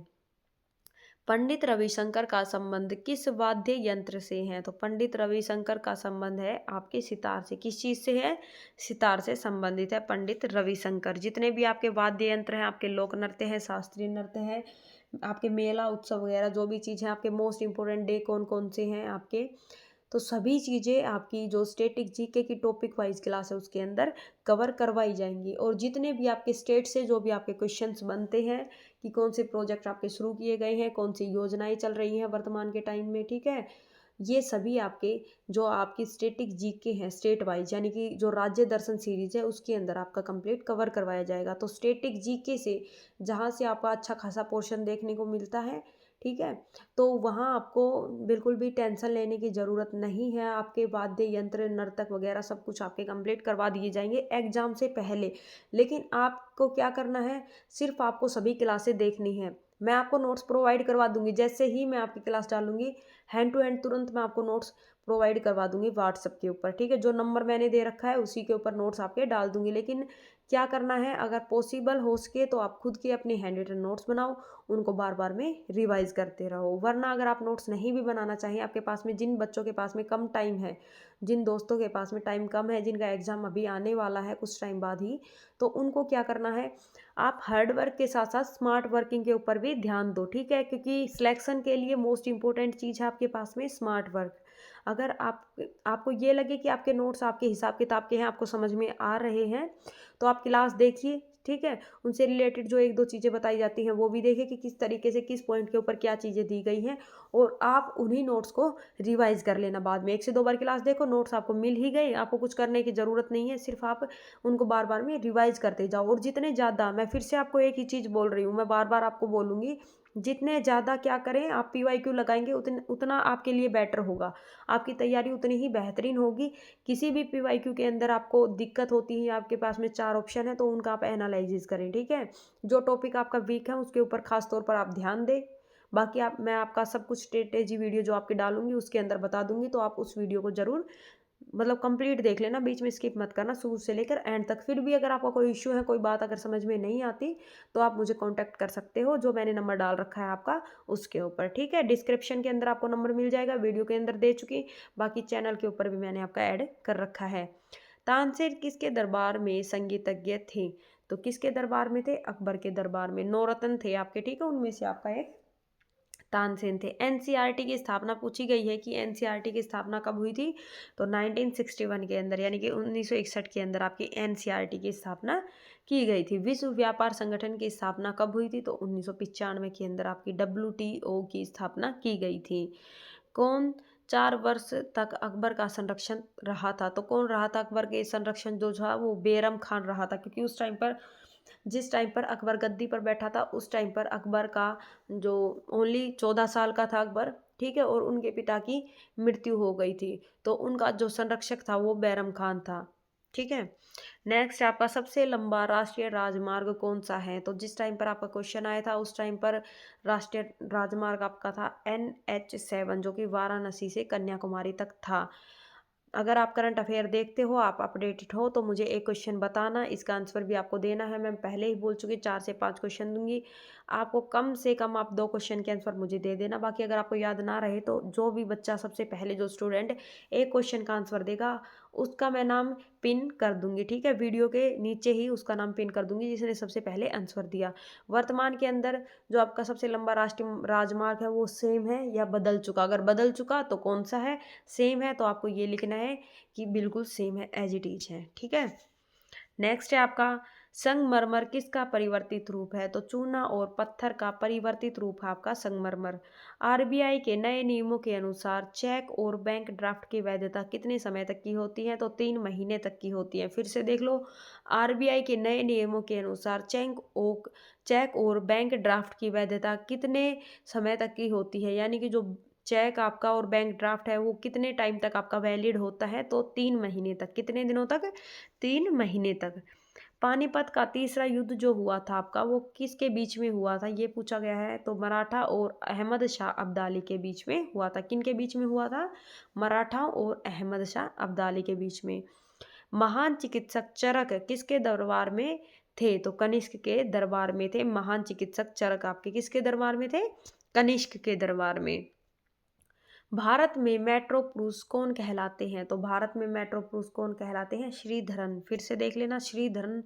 पंडित रविशंकर का संबंध किस वाद्य यंत्र से है? तो पंडित रविशंकर का संबंध है आपके सितार से। किस चीज से है? सितार से संबंधित है पंडित रविशंकर। जितने भी आपके वाद्य यंत्र हैं, आपके लोक नृत्य है, शास्त्रीय नृत्य है, आपके मेला उत्सव वगैरह जो भी चीज़ है, आपके मोस्ट इंपोर्टेंट डे कौन कौन से हैं आपके, तो सभी चीज़ें आपकी जो स्टैटिक जीके की टॉपिक वाइज क्लास है उसके अंदर कवर करवाई जाएंगी। और जितने भी आपके स्टेट से जो भी आपके क्वेश्चंस बनते हैं कि कौन से प्रोजेक्ट आपके शुरू किए गए हैं, कौन सी योजनाएं चल रही हैं वर्तमान के टाइम में, ठीक है, ये सभी आपके जो आपकी स्टैटिक जीके हैं स्टेट वाइज, यानी कि जो राज्य दर्शन सीरीज है उसके अंदर आपका कंप्लीट कवर करवाया जाएगा। तो स्टैटिक जीके से जहाँ से आपका अच्छा खासा पोर्शन देखने को मिलता है, ठीक है, तो वहाँ आपको बिल्कुल भी टेंशन लेने की ज़रूरत नहीं है। आपके वाद्य यंत्र, नर्तक वगैरह सब कुछ आपके कंप्लीट करवा दिए जाएंगे एग्जाम से पहले। लेकिन आपको क्या करना है, सिर्फ आपको सभी क्लासें देखनी है। मैं आपको नोट्स प्रोवाइड करवा दूंगी, जैसे ही मैं आपकी क्लास डालूंगी हैंड टू हैंड तुरंत मैं आपको नोट्स प्रोवाइड करवा दूंगी व्हाट्सएप के ऊपर, ठीक है। जो नंबर मैंने दे रखा है उसी के ऊपर नोट्स आपके डाल दूंगी। लेकिन क्या करना है, अगर पॉसिबल हो सके तो आप खुद के अपने हैंड रिटन नोट्स बनाओ, उनको बार बार में रिवाइज करते रहो। वरना अगर आप नोट्स नहीं भी बनाना चाहिए, आपके पास में जिन बच्चों के पास में कम टाइम है, जिन दोस्तों के पास में टाइम कम है, जिनका एग्जाम अभी आने वाला है कुछ टाइम बाद ही, तो उनको क्या करना है, आप हार्ड वर्क के साथ साथ स्मार्ट वर्किंग के ऊपर भी ध्यान दो, ठीक है। क्योंकि सिलेक्शन के लिए मोस्ट इंपॉर्टेंट चीज़ है आपके पास में स्मार्ट वर्क। अगर आपको ये लगे कि आपके नोट्स आपके हिसाब किताब के हैं, आपको समझ में आ रहे हैं, तो आप क्लास देखिए, ठीक है। उनसे रिलेटेड जो एक दो चीज़ें बताई जाती हैं वो भी देखें कि किस तरीके से किस पॉइंट के ऊपर क्या चीज़ें दी गई हैं, और आप उन्हीं नोट्स को रिवाइज कर लेना बाद में। 1 से 2 बार क्लास देखो, नोट्स आपको मिल ही गए, आपको कुछ करने की ज़रूरत नहीं है, सिर्फ आप उनको बार बार में रिवाइज करते जाओ। और जितने ज़्यादा, मैं फिर से आपको एक ही चीज़ बोल रही हूँ, मैं बार बार आपको बोलूँगी, जितने ज़्यादा क्या करें आप पीवाईक्यू लगाएंगे उतना आपके लिए बेटर होगा, आपकी तैयारी उतनी ही बेहतरीन होगी। किसी भी पीवाईक्यू के अंदर आपको दिक्कत होती है, आपके पास में 4 ऑप्शन है, तो उनका आप एनालिसिस करें, ठीक है। जो टॉपिक आपका वीक है उसके ऊपर खास तौर पर आप ध्यान दें। बाकी मैं आपका सब कुछ स्ट्रेटेजी वीडियो जो आपकी डालूंगी उसके अंदर बता दूंगी, तो आप उस वीडियो को जरूर मतलब कंप्लीट देख लेना, बीच में स्किप मत करना, शुरू से लेकर एंड तक। फिर भी अगर आपका कोई इश्यू है, कोई बात अगर समझ में नहीं आती, तो आप मुझे कांटेक्ट कर सकते हो, जो मैंने नंबर डाल रखा है आपका उसके ऊपर, ठीक है। डिस्क्रिप्शन के अंदर आपको नंबर मिल जाएगा, वीडियो के अंदर दे चुकी, बाकी चैनल के ऊपर भी मैंने आपका ऐड कर रखा है। तानसेन किसके दरबार में संगीतज्ञ थे? तो किसके दरबार में थे? अकबर के दरबार में। नौरत्न थे आपके, ठीक है, उनमें से आपका एक तानसेन थे। एनसीईआरटी की स्थापना पूछी गई है कि एनसीईआरटी की स्थापना कब हुई थी? तो 1961 के अंदर, यानी कि 1961 के अंदर आपकी एनसीईआरटी की स्थापना की गई थी। विश्व व्यापार संगठन की स्थापना कब हुई थी? तो 1995 के अंदर आपकी डब्ल्यूटीओ की स्थापना की गई थी। कौन 4 वर्ष तक अकबर का संरक्षण रहा था? तो कौन रहा था अकबर के संरक्षण जो था? वो बेरम खान रहा था। क्योंकि उस टाइम पर, जिस टाइम पर अकबर गद्दी पर बैठा था, उस टाइम पर अकबर का जो ओनली 14 साल का था अकबर, ठीक है, और उनके पिता की मृत्यु हो गई थी, तो उनका जो संरक्षक था वो बैरम खान था, ठीक है। नेक्स्ट आपका सबसे लंबा राष्ट्रीय राजमार्ग कौन सा है? तो जिस टाइम पर आपका क्वेश्चन आया था उस टाइम पर राष्ट्रीय राजमार्ग आपका था NH7, जो कि वाराणसी से कन्याकुमारी तक था। अगर आप करंट अफेयर देखते हो, आप अपडेटेड हो, तो मुझे एक क्वेश्चन बताना, इसका आंसर भी आपको देना है। मैं पहले ही बोल चुकी 4 से 5 क्वेश्चन दूंगी, आपको कम से कम आप 2 क्वेश्चन के आंसर मुझे दे देना। बाकी अगर आपको याद ना रहे तो जो भी बच्चा सबसे पहले, जो स्टूडेंट एक क्वेश्चन का आंसर देगा, उसका मैं नाम पिन कर दूंगी, ठीक है, वीडियो के नीचे ही उसका नाम पिन कर दूंगी जिसने सबसे पहले आंसर दिया। वर्तमान के अंदर जो आपका सबसे लंबा राष्ट्रीय राजमार्ग है वो सेम है या बदल चुका? अगर बदल चुका तो कौन सा है, सेम है तो आपको ये लिखना है कि बिल्कुल सेम है, एज इट इज है, ठीक है। नेक्स्ट है आपका संगमरमर किसका परिवर्तित रूप है? तो चूना और पत्थर का परिवर्तित रूप है आपका संगमरमर। आरबीआई के नए नियमों के अनुसार चेक और बैंक ड्राफ्ट की वैधता कितने समय तक की होती है? तो 3 महीने तक की होती है। फिर से देख लो, आरबीआई के नए नियमों के अनुसार चेक और बैंक ड्राफ्ट की वैधता कितने समय तक की होती है, यानी कि जो चेक आपका और बैंक ड्राफ्ट है वो कितने टाइम तक आपका वैलिड होता है, तो 3 महीने तक। कितने दिनों तक? 3 महीने तक। पानीपत का तीसरा युद्ध जो हुआ था आपका वो किसके बीच में हुआ था, ये पूछा गया है। तो मराठा और अहमद शाह अब्दाली के बीच में हुआ था। किन के बीच में हुआ था? मराठा और अहमद शाह अब्दाली के बीच में। महान चिकित्सक चरक किसके दरबार में थे? तो कनिष्क के दरबार में थे। महान चिकित्सक चरक आपके किसके दरबार में थे? कनिष्क के दरबार में। भारत में मेट्रो पुरुष कौन कहलाते हैं? तो भारत में मेट्रो पुरुष कौन कहलाते हैं? श्रीधरन। फिर से देख लेना, श्रीधरन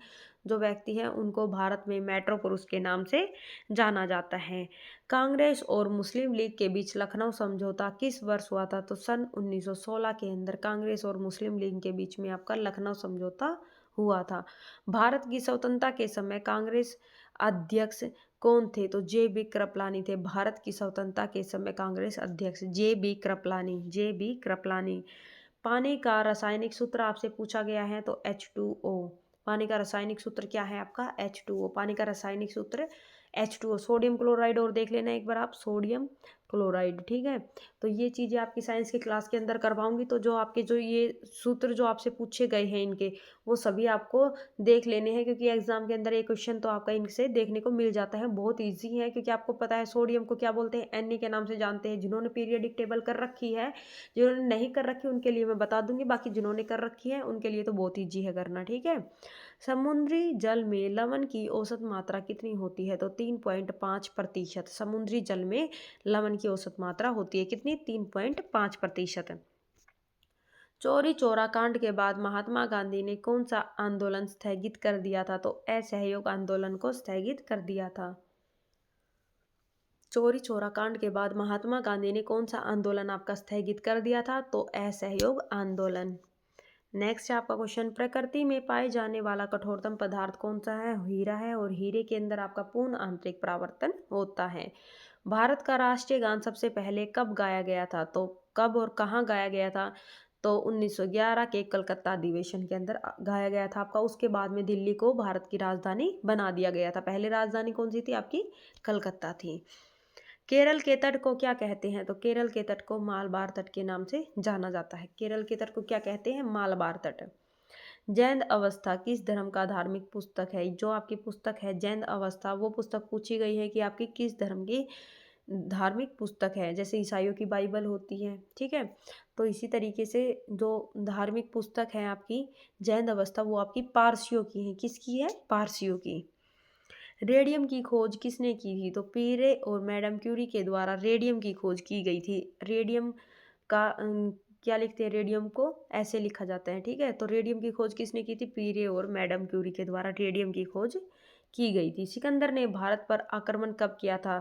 जो व्यक्ति हैं उनको भारत में मेट्रो पुरुष के नाम से जाना जाता है। कांग्रेस और मुस्लिम लीग के बीच लखनऊ समझौता किस वर्ष हुआ था? तो सन 1916 के अंदर कांग्रेस और मुस्लिम लीग के बीच में आपका लखनऊ समझौता हुआ था। भारत की स्वतंत्रता के समय कांग्रेस अध्यक्ष कौन थे? तो जे.बी. कृपलानी थे। भारत की स्वतंत्रता के समय कांग्रेस अध्यक्ष जे.बी. कृपलानी, जे.बी. कृपलानी। पानी का रासायनिक सूत्र आपसे पूछा गया है, तो H2O। पानी का रासायनिक सूत्र क्या है आपका? H2O। पानी का रासायनिक सूत्र H2O। सोडियम क्लोराइड और देख लेना एक बार आप, सोडियम क्लोराइड। ठीक है, तो ये चीज़ें आपकी साइंस की क्लास के अंदर करवाऊंगी। तो जो आपके जो ये सूत्र जो आपसे पूछे गए हैं इनके, वो सभी आपको देख लेने हैं, क्योंकि एग्जाम के अंदर एक क्वेश्चन तो आपका इनसे देखने को मिल जाता है। बहुत इजी है, क्योंकि आपको पता है सोडियम को क्या बोलते हैं? Na के नाम से जानते हैं। जिन्होंने पीरियडिक टेबल कर रखी है, जिन्होंने नहीं कर रखी उनके लिए मैं बता दूंगी, बाकी जिन्होंने कर रखी है उनके लिए तो बहुत ईजी है करना। ठीक है, समुद्री जल में लवण की औसत मात्रा कितनी होती है? तो 3.5%। समुद्री जल में लवण की औसत मात्रा होती है कितनी? 3.5%। चौरी चौरा कांड के बाद महात्मा गांधी ने कौन सा आंदोलन स्थगित कर दिया था? तो असहयोग आंदोलन को स्थगित कर दिया था। चौरी चौरा कांड के बाद महात्मा गांधी ने कौन सा आंदोलन आपका स्थगित कर दिया था? तो असहयोग आंदोलन। नेक्स्ट आपका क्वेश्चन, प्रकृति में पाए जाने वाला कठोरतम पदार्थ कौन सा है? हीरा है, और हीरे के अंदर आपका पूर्ण आंतरिक परावर्तन होता है। भारत का राष्ट्रीय गान सबसे पहले कब गाया गया था? तो कब और कहाँ गाया गया था? तो 1911 के कलकत्ता अधिवेशन के अंदर गाया गया था आपका। उसके बाद में दिल्ली को भारत की राजधानी बना दिया गया था। पहले राजधानी कौन सी थी आपकी? कलकत्ता थी। केरल के तट को क्या कहते हैं? तो केरल के तट को मालबार तट के नाम से जाना जाता है। केरल के तट को क्या कहते हैं? मालबार तट। जैन अवस्था किस धर्म का धार्मिक पुस्तक है? जो आपकी पुस्तक है जैन अवस्था, वो पुस्तक पूछी गई है कि आपकी किस धर्म की धार्मिक पुस्तक है। जैसे ईसाइयों की बाइबल होती है, ठीक है, तो इसी तरीके से जो धार्मिक पुस्तक है आपकी जैन अवस्था, वो आपकी पारसियों की है। किसकी है? पारसियों की। रेडियम की खोज किसने की थी? तो पीरे और मैडम क्यूरी के द्वारा रेडियम की खोज की गई थी। रेडियम का क्या लिखते हैं? रेडियम को ऐसे लिखा जाता है। ठीक है, तो रेडियम की खोज किसने की थी? पीरे और मैडम क्यूरी के द्वारा रेडियम की खोज की गई थी। सिकंदर ने भारत पर आक्रमण कब किया था?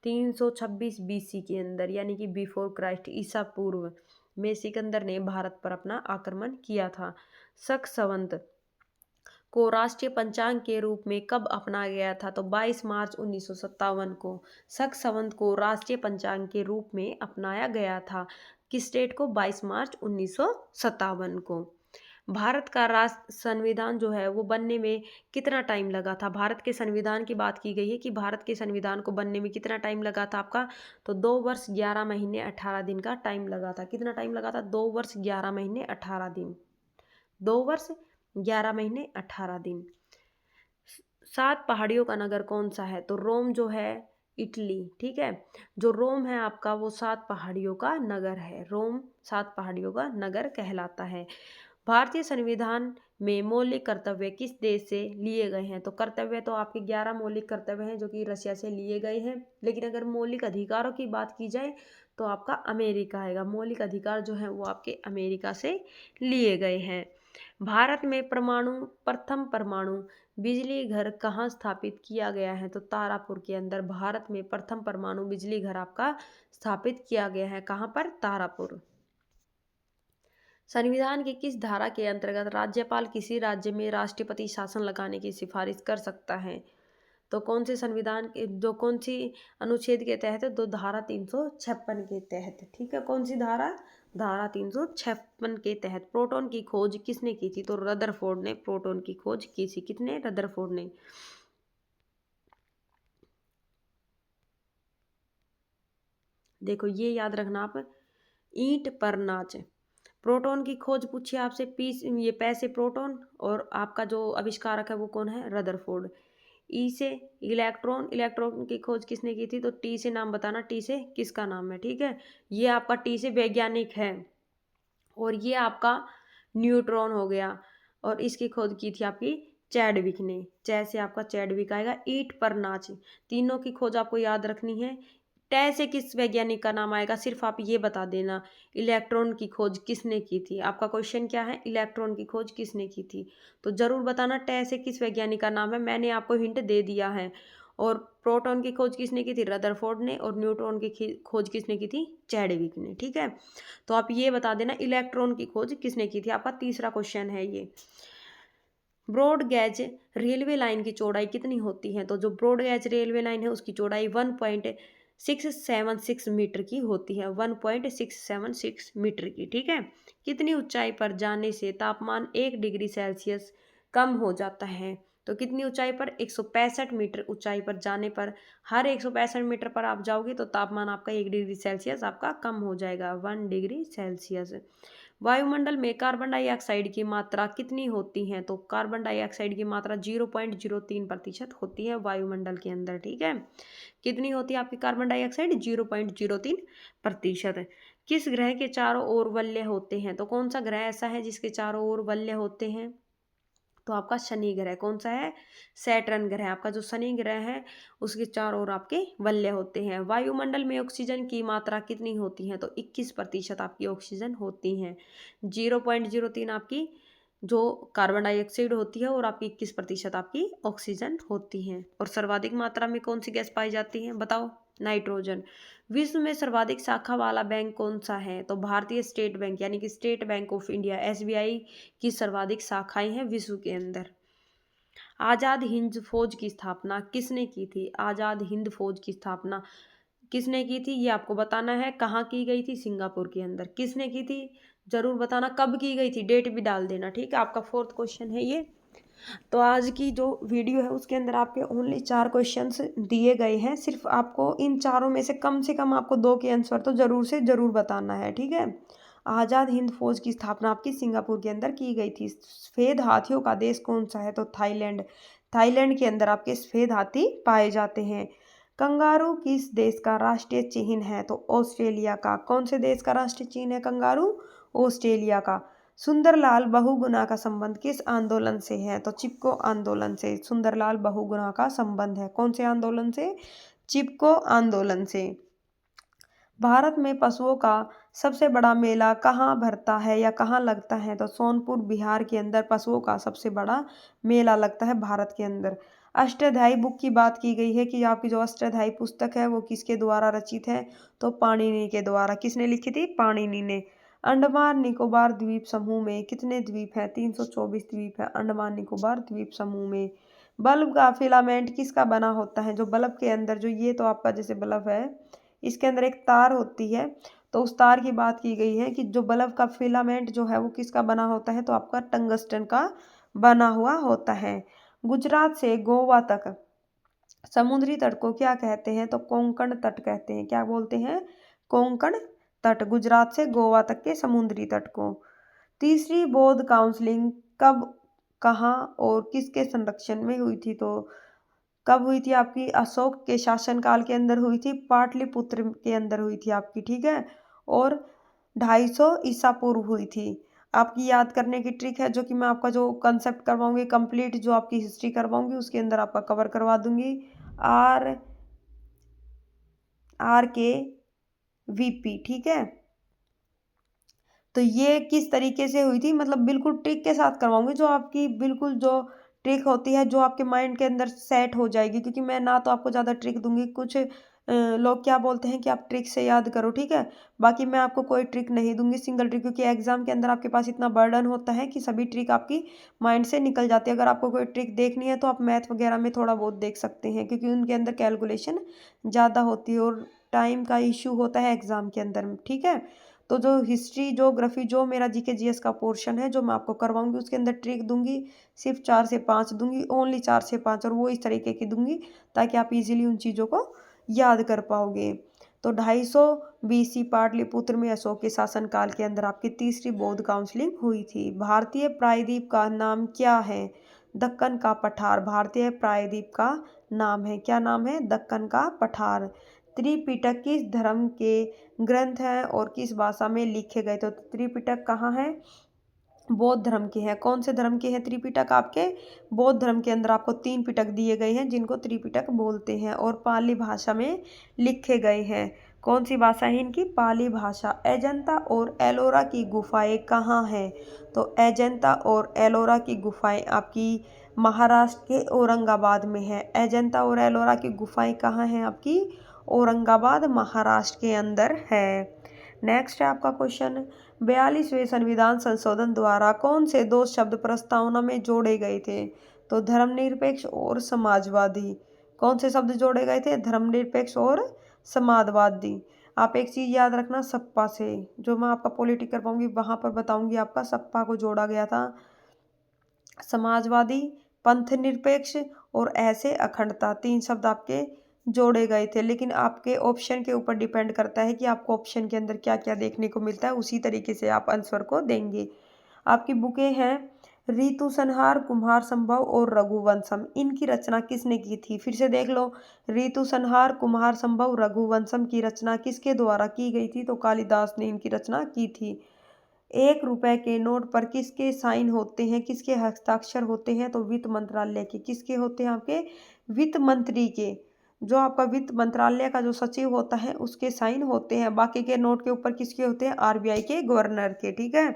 326 BC के अंदर, यानी कि बिफोर क्राइस्ट, ईसा पूर्व में सिकंदर ने भारत पर अपना आक्रमण किया था। शक संवत को राष्ट्रीय पंचांग के रूप में कब अपनाया गया था? तो 22 मार्च 1957 को शक संवत को राष्ट्रीय पंचांग के रूप में अपनाया गया था। किस डेट को? 22 मार्च 1957 को। भारत का राष्ट्र संविधान जो है वो बनने में कितना टाइम लगा था? भारत के संविधान की बात की गई है कि भारत के संविधान को बनने में कितना टाइम लगा था आपका? तो 2 वर्ष 11 महीने 18 दिन का टाइम लगा था। कितना टाइम लगा था? 2 वर्ष 11 महीने 18 दिन। 2 वर्ष 11 महीने 18 दिन। 7 पहाड़ियों का नगर कौन सा है? तो रोम जो है इटली। ठीक है, जो रोम है आपका वो 7 पहाड़ियों का नगर है। रोम 7 पहाड़ियों का नगर कहलाता है। भारतीय संविधान में मौलिक कर्तव्य किस देश से लिए गए हैं? तो कर्तव्य तो आपके 11 मौलिक कर्तव्य हैं जो कि रशिया से लिए गए हैं, लेकिन अगर मौलिक अधिकारों की बात की जाए तो आपका अमेरिका आएगा। मौलिक अधिकार जो है वो आपके अमेरिका से लिए गए हैं। भारत में प्रथम परमाणु बिजली घर कहाँ स्थापित किया गया है? तो तारापुर के अंदर भारत में प्रथम परमाणु बिजली घर आपका स्थापित किया गया है। कहाँ पर? तारापुर। संविधान की किस धारा के अंतर्गत राज्यपाल किसी राज्य में राष्ट्रपति शासन लगाने की सिफारिश कर सकता है? तो कौन से संविधान के जो कौन सी अनुच्छेद के तहत? तो धारा 356 के तहत। ठीक है, कौन सी धारा? धारा 356 के तहत। प्रोटॉन की खोज किसने की थी? तो रदरफोर्ड ने प्रोटॉन की खोज की थी। कितने? रदरफोर्ड ने। देखो ये याद रखना आप, ईंट पर नाच। प्रोटॉन की खोज पूछी आपसे, पी ये पैसे प्रोटॉन, और आपका जो आविष्कारक है वो कौन है, रदरफोर्ड। ई से इलेक्ट्रॉन, इलेक्ट्रॉन की खोज किसने की थी, तो टी से नाम बताना, टी से किसका नाम है, ठीक है। ये आपका टी से वैज्ञानिक है। और ये आपका न्यूट्रॉन हो गया, और इसकी खोज की थी आपकी चैडविक ने। जैसे आपका चैडविक आएगा। ईंट पर नाच, तीनों की खोज आपको याद रखनी है। टै से किस वैज्ञानिक का नाम आएगा, सिर्फ आप ये बता देना। इलेक्ट्रॉन की खोज किसने की थी, आपका क्वेश्चन क्या है, इलेक्ट्रॉन की खोज किसने की थी, तो जरूर बताना टै से किस वैज्ञानिक का नाम है, मैंने आपको हिंट दे दिया है। और प्रोटॉन की खोज किसने की थी, रदरफोर्ड ने, और न्यूट्रॉन की खोज किसने की थी, चैडविक ने, ठीक है। तो आप ये बता देना इलेक्ट्रॉन की खोज किसने की थी, आपका तीसरा क्वेश्चन है ये। ब्रॉड गैज रेलवे लाइन की चौड़ाई कितनी होती है, तो जो ब्रॉड गैज रेलवे लाइन है उसकी चौड़ाई 1.676 मीटर की होती है, 1.676 मीटर की, ठीक है। कितनी ऊंचाई पर जाने से तापमान 1 डिग्री सेल्सियस कम हो जाता है, तो कितनी ऊंचाई पर, 165 मीटर ऊंचाई पर जाने पर, हर 165 मीटर पर आप जाओगे तो तापमान आपका 1 डिग्री सेल्सियस आपका कम हो जाएगा, 1 डिग्री सेल्सियस। वायुमंडल में कार्बन डाइऑक्साइड की मात्रा कितनी होती है, तो कार्बन डाइऑक्साइड की मात्रा 0.03% होती है वायुमंडल के अंदर, ठीक है। कितनी होती है आपकी कार्बन डाइऑक्साइड, 0.03%। किस ग्रह के चारों ओर वलय होते हैं, तो कौन सा ग्रह ऐसा है जिसके चारों ओर वलय होते हैं, तो आपका शनि ग्रह। कौन सा है, सैटर्न ग्रह। आपका जो शनि ग्रह है उसके चारों ओर आपके वलय होते हैं। वायुमंडल में ऑक्सीजन की मात्रा कितनी होती है, तो 21% आपकी ऑक्सीजन होती है। 0.03 आपकी जो कार्बन डाइऑक्साइड होती है, और आपकी 21% आपकी ऑक्सीजन होती है। और सर्वाधिक मात्रा में कौन सी गैस पाई जाती है, बताओ, नाइट्रोजन। विश्व में सर्वाधिक शाखा वाला बैंक कौन सा है, तो भारतीय स्टेट बैंक, यानी कि state bank of India, SBI की सर्वाधिक शाखाएं हैं विश्व के अंदर। आज़ाद हिंद फौज की स्थापना किसने की थी, आज़ाद हिंद फौज की स्थापना किसने की थी, ये आपको बताना है। कहाँ की गई थी, सिंगापुर के अंदर। किसने की थी, जरूर बताना, कब की गई थी, डेट भी डाल देना, ठीक है। आपका फोर्थ क्वेश्चन है ये। तो आज की जो वीडियो है उसके अंदर आपके ओनली 4 क्वेश्चंस दिए गए हैं, सिर्फ आपको इन चारों में से कम आपको 2 के आंसर तो जरूर से जरूर बताना है, ठीक है। आज़ाद हिंद फौज की स्थापना आपकी सिंगापुर के अंदर की गई थी। सफेद हाथियों का देश कौन सा है, तो थाईलैंड। थाईलैंड के अंदर आपके सफेद हाथी पाए जाते हैं। कंगारू किस देश का राष्ट्रीय चिन्ह है, तो ऑस्ट्रेलिया का। कौन से देश का राष्ट्रीय चिन्ह है कंगारू, ऑस्ट्रेलिया का। सुंदरलाल बहुगुणा का संबंध किस आंदोलन से है, तो चिपको आंदोलन से सुंदरलाल बहुगुणा का संबंध है। कौन से आंदोलन से, चिपको आंदोलन से। भारत में पशुओं का सबसे बड़ा मेला कहाँ भरता है या कहाँ लगता है, तो सोनपुर बिहार के अंदर पशुओं का सबसे बड़ा मेला लगता है भारत के अंदर। अष्टाध्यायी बुक की बात की गई है कि आपकी जो अष्टाध्यायी पुस्तक है वो किसके द्वारा रचित है, तो पाणिनि के द्वारा। किसने लिखी थी, पाणिनि ने। अंडमान निकोबार द्वीप समूह में कितने द्वीप हैं, 324 द्वीप है अंडमान निकोबार द्वीप समूह में। बल्ब का फिलामेंट किसका बना होता है, जो बल्ब के अंदर जो ये तो आपका जैसे बल्ब है इसके अंदर एक तार होती है, तो उस तार की बात की गई है कि जो बल्ब का फिलामेंट जो है वो किसका बना होता है, तो आपका टंगस्टन का बना हुआ होता है। गुजरात से गोवा तक समुद्री तट को क्या कहते हैं, तो कोंकण तट कहते हैं। क्या बोलते हैं, कोंकण तट। गुजरात से गोवा तक के समुद्री तट को। तीसरी बौद्ध काउंसलिंग कब, कहाँ और किसके संरक्षण में हुई थी, तो कब हुई थी आपकी, अशोक के शासनकाल के अंदर हुई थी, पाटलिपुत्र के अंदर हुई थी आपकी, ठीक है। और 250 ईसा पूर्व हुई थी। आपकी याद करने की ट्रिक है, जो कि मैं आपका जो कंसेप्ट करवाऊंगी कंप्लीट, जो आपकी हिस्ट्री करवाऊंगी उसके अंदर आपका कवर करवा दूंगी। आर आर के वीपी, ठीक है। तो ये किस तरीके से हुई थी, मतलब बिल्कुल ट्रिक के साथ करवाऊंगी, जो आपकी बिल्कुल जो ट्रिक होती है जो आपके माइंड के अंदर सेट हो जाएगी, क्योंकि मैं ना तो आपको ज़्यादा ट्रिक दूंगी। कुछ लोग क्या बोलते हैं कि आप ट्रिक से याद करो, ठीक है। बाकी मैं आपको कोई ट्रिक नहीं दूंगी, सिंगल ट्रिक, क्योंकि एग्जाम के अंदर आपके पास इतना बर्डन होता है कि सभी ट्रिक आपकी माइंड से निकल जाती है। अगर आपको कोई ट्रिक देखनी है तो आप मैथ वगैरह में थोड़ा बहुत देख सकते हैं, क्योंकि उनके अंदर कैलकुलेशन ज़्यादा होती है और टाइम का इशू होता है एग्जाम के अंदर, ठीक है। तो जो हिस्ट्री ज्योग्राफी जो मेरा जीके जीएस का पोर्शन है जो मैं आपको करवाऊंगी उसके अंदर ट्रिक दूंगी, सिर्फ 4 से 5 दूंगी, ओनली 4 से 5, और वो इस तरीके की दूंगी ताकि आप इजीली उन चीज़ों को याद कर पाओगे। तो 250 BC पाटलिपुत्र में अशोक के शासनकाल के अंदर आपकी तीसरी बौद्ध काउंसिलिंग हुई थी। भारतीय प्रायद्वीप का नाम क्या है? दक्कन का पठार भारतीय प्रायद्वीप का नाम है। क्या नाम है? दक्कन का पठार। त्रिपिटक किस धर्म के ग्रंथ हैं और किस भाषा में लिखे गए? तो त्रिपिटक कहाँ है? बौद्ध धर्म के हैं। कौन से धर्म के हैं त्रिपिटक? आपके बौद्ध धर्म के अंदर आपको 3 पिटक दिए गए हैं जिनको त्रिपिटक बोलते हैं और पाली भाषा में लिखे गए हैं। कौन सी भाषा है इनकी? पाली भाषा। अजंता और एलोरा की गुफाएं कहाँ हैं? तो अजंता और एलोरा की गुफाएं आपकी महाराष्ट्र के औरंगाबाद में है। अजंता और एलोरा की गुफाएं कहाँ हैं? आपकी औरंगाबाद महाराष्ट्र के अंदर है। नेक्स्ट है आपका क्वेश्चन, 42वें संविधान संशोधन द्वारा कौन से 2 शब्द प्रस्तावना में जोड़े गए थे? तो धर्मनिरपेक्ष और समाजवादी। कौन से शब्द जोड़े गए थे? धर्मनिरपेक्ष और समाजवादी। आप एक चीज याद रखना, सपा से जो मैं आपका पॉलिटिक कर पाऊंगी वहां पर बताऊंगी, आपका सपा को जोड़ा गया था। समाजवादी, पंथ निरपेक्ष और ऐसे अखंडता, 3 शब्द आपके जोड़े गए थे। लेकिन आपके ऑप्शन के ऊपर डिपेंड करता है कि आपको ऑप्शन के अंदर क्या क्या देखने को मिलता है, उसी तरीके से आप आंसर को देंगे। आपकी बुकें हैं ऋतु संहार, कुम्हार संभव और रघुवंशम। इनकी रचना किसने की थी? फिर से देख लो, ऋतु संहार, कुम्हार संभव, रघुवंशम की रचना किसके द्वारा की गई थी? तो कालिदास ने इनकी रचना की थी। 1 रुपए के नोट पर किसके साइन होते हैं, किसके हस्ताक्षर होते हैं? तो वित्त मंत्रालय के। किसके होते हैं? आपके वित्त मंत्री के। जो आपका वित्त मंत्रालय का जो सचिव होता है उसके साइन होते हैं। बाकी के नोट के ऊपर किसके होते हैं? आरबीआई के गवर्नर के। ठीक है।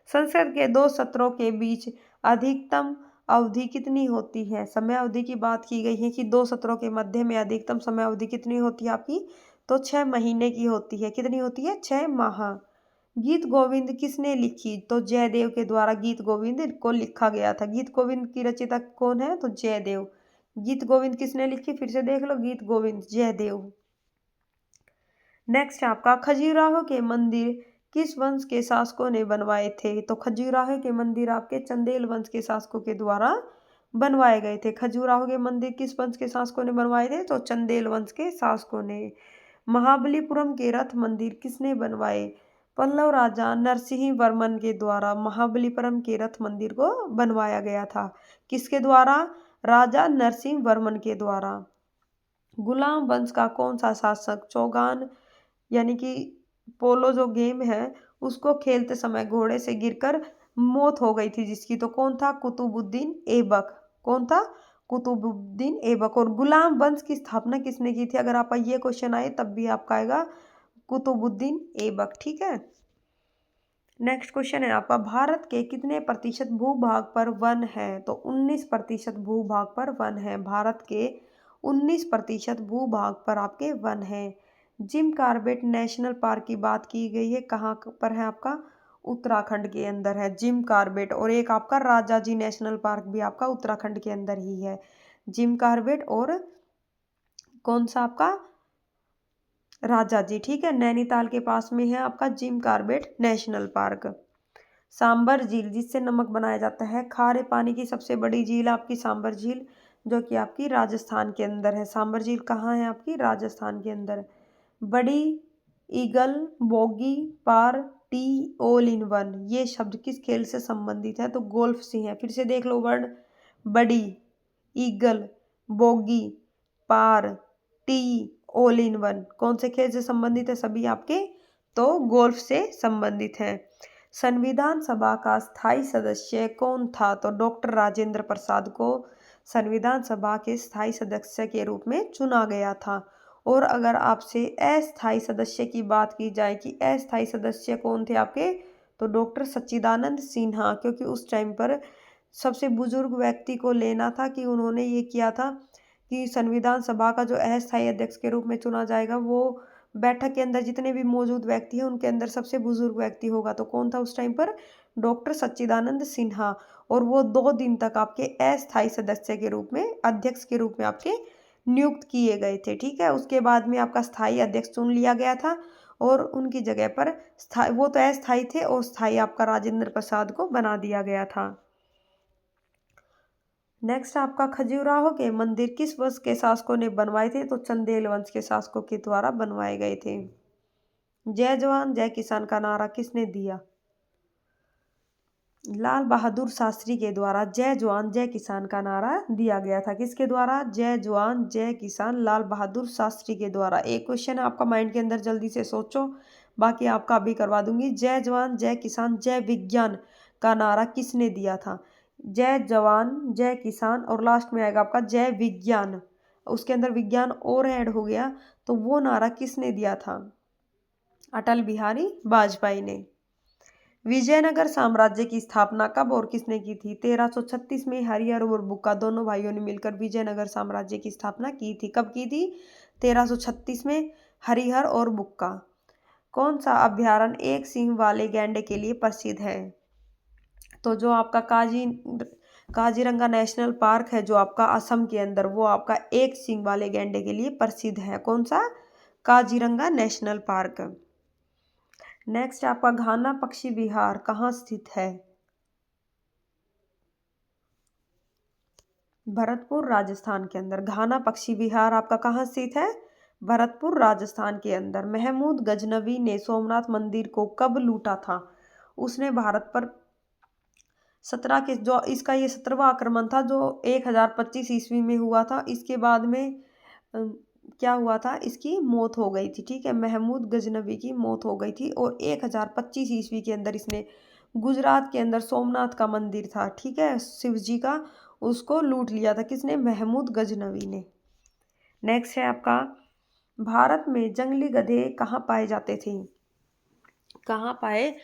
संसद के 2 सत्रों के बीच अधिकतम अवधि कितनी होती है? समय अवधि की बात की गई है कि 2 सत्रों के मध्य में अधिकतम समय अवधि कितनी होती है आपकी? तो 6 महीने की होती है। कितनी होती है? 6 माह। गीत गोविंद किसने लिखी? तो जयदेव के द्वारा गीत गोविंद को लिखा गया था। गीत गोविंद की रचयिता कौन है? तो जयदेव। गीत गोविंद किसने लिखी? फिर से देख लो, गीत गोविंद जयदेव। नेक्स्ट आपका खजुराहो के मंदिर किस वंश के शासकों ने बनवाए थे? तो खजुराहो के मंदिर आपके चंदेल वंश के शासकों के द्वारा बनवाए गए थे। खजुराहो के मंदिर किस वंश के शासकों ने बनवाए थे? तो चंदेल वंश के शासकों ने। महाबलीपुरम के रथ मंदिर किसने बनवाए? पल्लव राजा नरसिंह वर्मन के द्वारा महाबलीपुरम के रथ मंदिर को बनवाया गया था। किसके द्वारा? राजा नरसिंह वर्मन के द्वारा। गुलाम वंश का कौन सा शासक चौगान यानी कि पोलो जो गेम है उसको खेलते समय घोड़े से गिरकर मौत हो गई थी जिसकी? तो कौन था? कुतुबुद्दीन ऐबक। कौन था? कुतुबुद्दीन ऐबक। और गुलाम वंश की स्थापना किसने की थी? अगर आपका ये क्वेश्चन आए तब भी आपका आएगा कुतुबुद्दीन ऐबक। ठीक है। नेक्स्ट क्वेश्चन है आपका, भारत के कितने प्रतिशत भूभाग पर वन है? तो 19% भूभाग पर वन है। भारत के 19% भूभाग पर आपके वन है। जिम कॉर्बेट नेशनल पार्क की बात की गई है, कहाँ पर है? आपका उत्तराखंड के अंदर है जिम कॉर्बेट। और एक आपका राजा जी नेशनल पार्क भी आपका उत्तराखंड के अंदर ही है। जिम कॉर्बेट और कौन सा आपका? राजा जी। ठीक है। नैनीताल के पास में है आपका Jim Corbett National Park. Sambhar झील जिससे नमक बनाया जाता है, खारे पानी की सबसे बड़ी झील आपकी सांबर झील जो कि आपकी राजस्थान के अंदर है। सांबर झील कहाँ है? आपकी राजस्थान के अंदर। Birdie eagle, bogey, par, tee, all in one, ये शब्द किस खेल से संबंधित है? तो गोल्फ से है। फिर से देख लो word, birdie, eagle, bogey, par, tee, all in one, कौन से खेल से संबंधित है? सभी आपके तो गोल्फ से संबंधित है। संविधान सभा का स्थायी सदस्य कौन था? तो डॉक्टर राजेंद्र प्रसाद को संविधान सभा के स्थायी सदस्य के रूप में चुना गया था। और अगर आपसे अस्थायी सदस्य की बात की जाए कि अस्थायी सदस्य कौन थे आपके, तो डॉक्टर सच्चिदानंद सिन्हा, क्योंकि उस टाइम पर सबसे बुजुर्ग व्यक्ति को लेना था कि उन्होंने ये किया था कि संविधान सभा का जो अस्थायी अध्यक्ष के रूप में चुना जाएगा वो बैठक के अंदर जितने भी मौजूद व्यक्ति हैं उनके अंदर सबसे बुजुर्ग व्यक्ति होगा। तो कौन था उस टाइम पर? डॉक्टर सच्चिदानंद सिन्हा। और वो 2 दिन तक आपके अस्थायी सदस्य के रूप में, अध्यक्ष के रूप में आपके नियुक्त किए गए थे। ठीक है। उसके बाद में आपका स्थायी अध्यक्ष चुन लिया गया था और उनकी जगह पर वो तो अस्थायी थे और स्थायी आपका राजेंद्र प्रसाद को बना दिया गया था। नेक्स्ट आपका खजुराहो के मंदिर किस वंश के शासकों ने बनवाए थे? तो चंदेल वंश के शासकों के द्वारा बनवाए गए थे। जय जवान जय किसान का नारा किसने दिया? लाल बहादुर शास्त्री के द्वारा जय जवान जय किसान का नारा दिया गया था। किसके द्वारा? जय जवान जय किसान, लाल बहादुर शास्त्री के द्वारा। एक क्वेश्चन है आपका माइंड के अंदर, जल्दी से सोचो, बाकी आपका अभी करवा दूंगी। जय जवान जय किसान जय विज्ञान का नारा किसने दिया था? जय जवान जय किसान और लास्ट में आएगा आपका जय विज्ञान, उसके अंदर विज्ञान और ऐड हो गया, तो वो नारा किसने दिया था? अटल बिहारी वाजपेयी ने। विजयनगर साम्राज्य की स्थापना कब और किसने की थी? 1336 में हरिहर और बुक्का दोनों भाइयों ने मिलकर विजयनगर साम्राज्य की स्थापना की थी। कब की थी? 1336 में हरिहर और बुक्का। कौन सा अभ्यारण्य एक सींग वाले गैंडे के लिए प्रसिद्ध है? तो जो आपका काजीरंगा नेशनल पार्क है जो आपका असम के अंदर, वो आपका एक सींग वाले गैंडे के लिए प्रसिद्ध है। कौन सा? Kaziranga national park. नेक्स्ट आपका घाना पक्षी विहार कहाँ स्थित है? भरतपुर राजस्थान के अंदर। घाना पक्षी विहार आपका कहाँ स्थित है? भरतपुर राजस्थान के अंदर। महमूद गजनवी ने सोमनाथ मंदिर को कब लूटा था? उसने भारत पर 17 के जो इसका ये 17वां आक्रमण था जो 1025 ईस्वी में हुआ था। इसके बाद में क्या हुआ था? इसकी मौत हो गई थी। ठीक है, महमूद गजनवी की मौत हो गई थी और 1025 ईस्वी के अंदर इसने गुजरात के अंदर सोमनाथ का मंदिर था, ठीक है, शिव जी का, उसको लूट लिया था। किसने? महमूद गजनवी ने। नेक्स्ट है आपका, भारत में जंगली गधे कहाँ पाए जाते थे? कहाँ पाए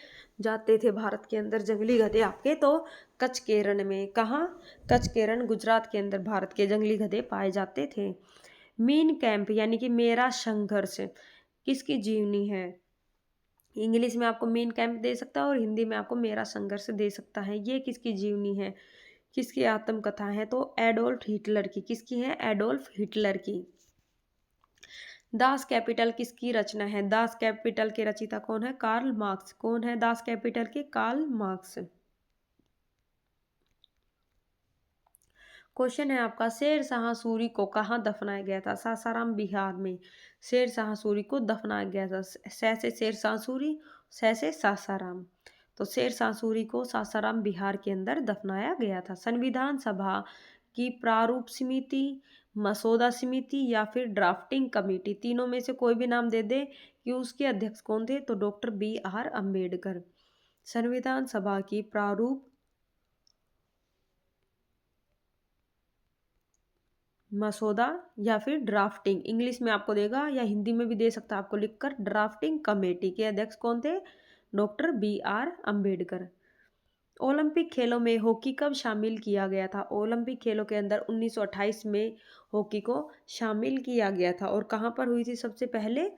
जाते थे भारत के अंदर जंगली गधे आपके? तो कच्छ केरन में। कहाँ? कच्छ केरन गुजरात के अंदर भारत के जंगली गधे पाए जाते थे। मीन कैंप यानी कि मेरा संघर्ष किसकी जीवनी है? इंग्लिश में आपको मीन कैंप दे सकता है और हिंदी में आपको मेरा संघर्ष दे सकता है। ये किसकी जीवनी है? किसकी आत्मकथा है? तो एडोल्फ हिटलर की। किसकी है? एडोल्फ हिटलर की। दास कैपिटल किसकी रचना है? दास कैपिटल के रचयिता कौन है? Karl Marx. कौन है दास कैपिटल के? Karl Marx. क्वेश्चन है आपका, शेर शाह सूरी को कहाँ दफनाया गया था? सासाराम बिहार में शेर शाह सूरी को दफनाया गया था। सै से शेर शाह सूरी, सै से सासाराम। तो शेर शाह सूरी को सासाराम बिहार के अंदर दफनाया गया था। संविधान सभा की प्रारूप समिति, मसौदा समिति या फिर ड्राफ्टिंग कमेटी, तीनों में से कोई भी नाम दे दे कि उसके अध्यक्ष कौन थे? तो डॉक्टर BR अम्बेडकर। संविधान सभा की प्रारूप, मसौदा या फिर ड्राफ्टिंग, इंग्लिश में आपको देगा या हिंदी में भी दे सकता है आपको लिखकर। ड्राफ्टिंग कमेटी के अध्यक्ष कौन थे? Doctor BR Ambedkar. ओलंपिक खेलों में हॉकी कब शामिल किया गया था? ओलंपिक खेलों के अंदर 1928 में हॉकी को शामिल किया गया था। और कहाँ पर हुई थी सबसे पहले?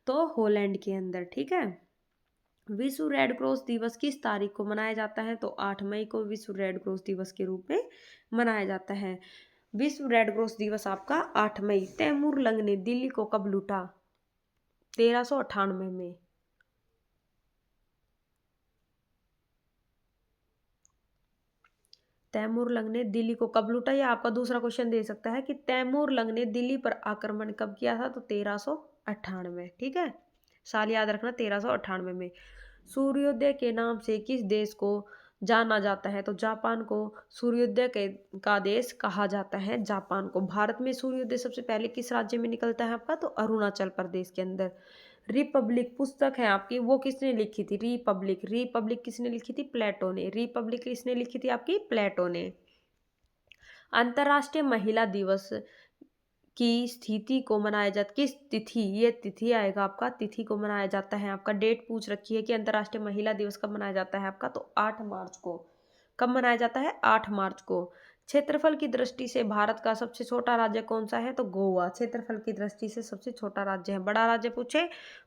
तो हॉलैंड के अंदर, ठीक है। विश्व रेड क्रॉस दिवस किस तारीख को मनाया जाता है? तो 8 मई को विश्व रेड क्रॉस दिवस के रूप में मनाया जाता है। विश्व रेड क्रॉस दिवस आपका 8 मई। तैमूर लंग ने दिल्ली को कब लूटा? 1398 में। तैमूर लंग ने दिल्ली को कब लूटा? या आपका दूसरा क्वेश्चन दे सकता है कि तैमूर लंग ने दिल्ली पर आक्रमण कब किया था? तो 1398, ठीक है, साल याद रखना, 1398 में। सूर्योदय के नाम से किस देश को जाना जाता है? तो जापान को सूर्योदय का देश कहा जाता है, जापान को। भारत में सूर्योदय सबसे पहले किस राज्य में निकलता है आपका? तो अरुणाचल प्रदेश के अंदर। रिपब्लिक पुस्तक है आपकी, वो किसने लिखी थी? रिपब्लिक। रिपब्लिक किसने लिखी थी? प्लेटो ने। रिपब्लिक किसने लिखी थी आपकी? प्लेटो ने। अंतर्राष्ट्रीय महिला दिवस की स्थिति को मनाया जाता, किस तिथि, ये तिथि आएगा आपका, तिथि को मनाया जाता है आपका। डेट पूछ रखी है कि अंतर्राष्ट्रीय महिला दिवस कब मनाया जाता है आपका? तो 8 मार्च को। कब मनाया जाता है? 8 मार्च को। क्षेत्रफल की दृष्टि से भारत का सबसे छोटा राज्य कौन सा है? तो गोवा क्षेत्रफल की दृष्टि से सबसे छोटा राज्य है। बड़ा राज्य पूछे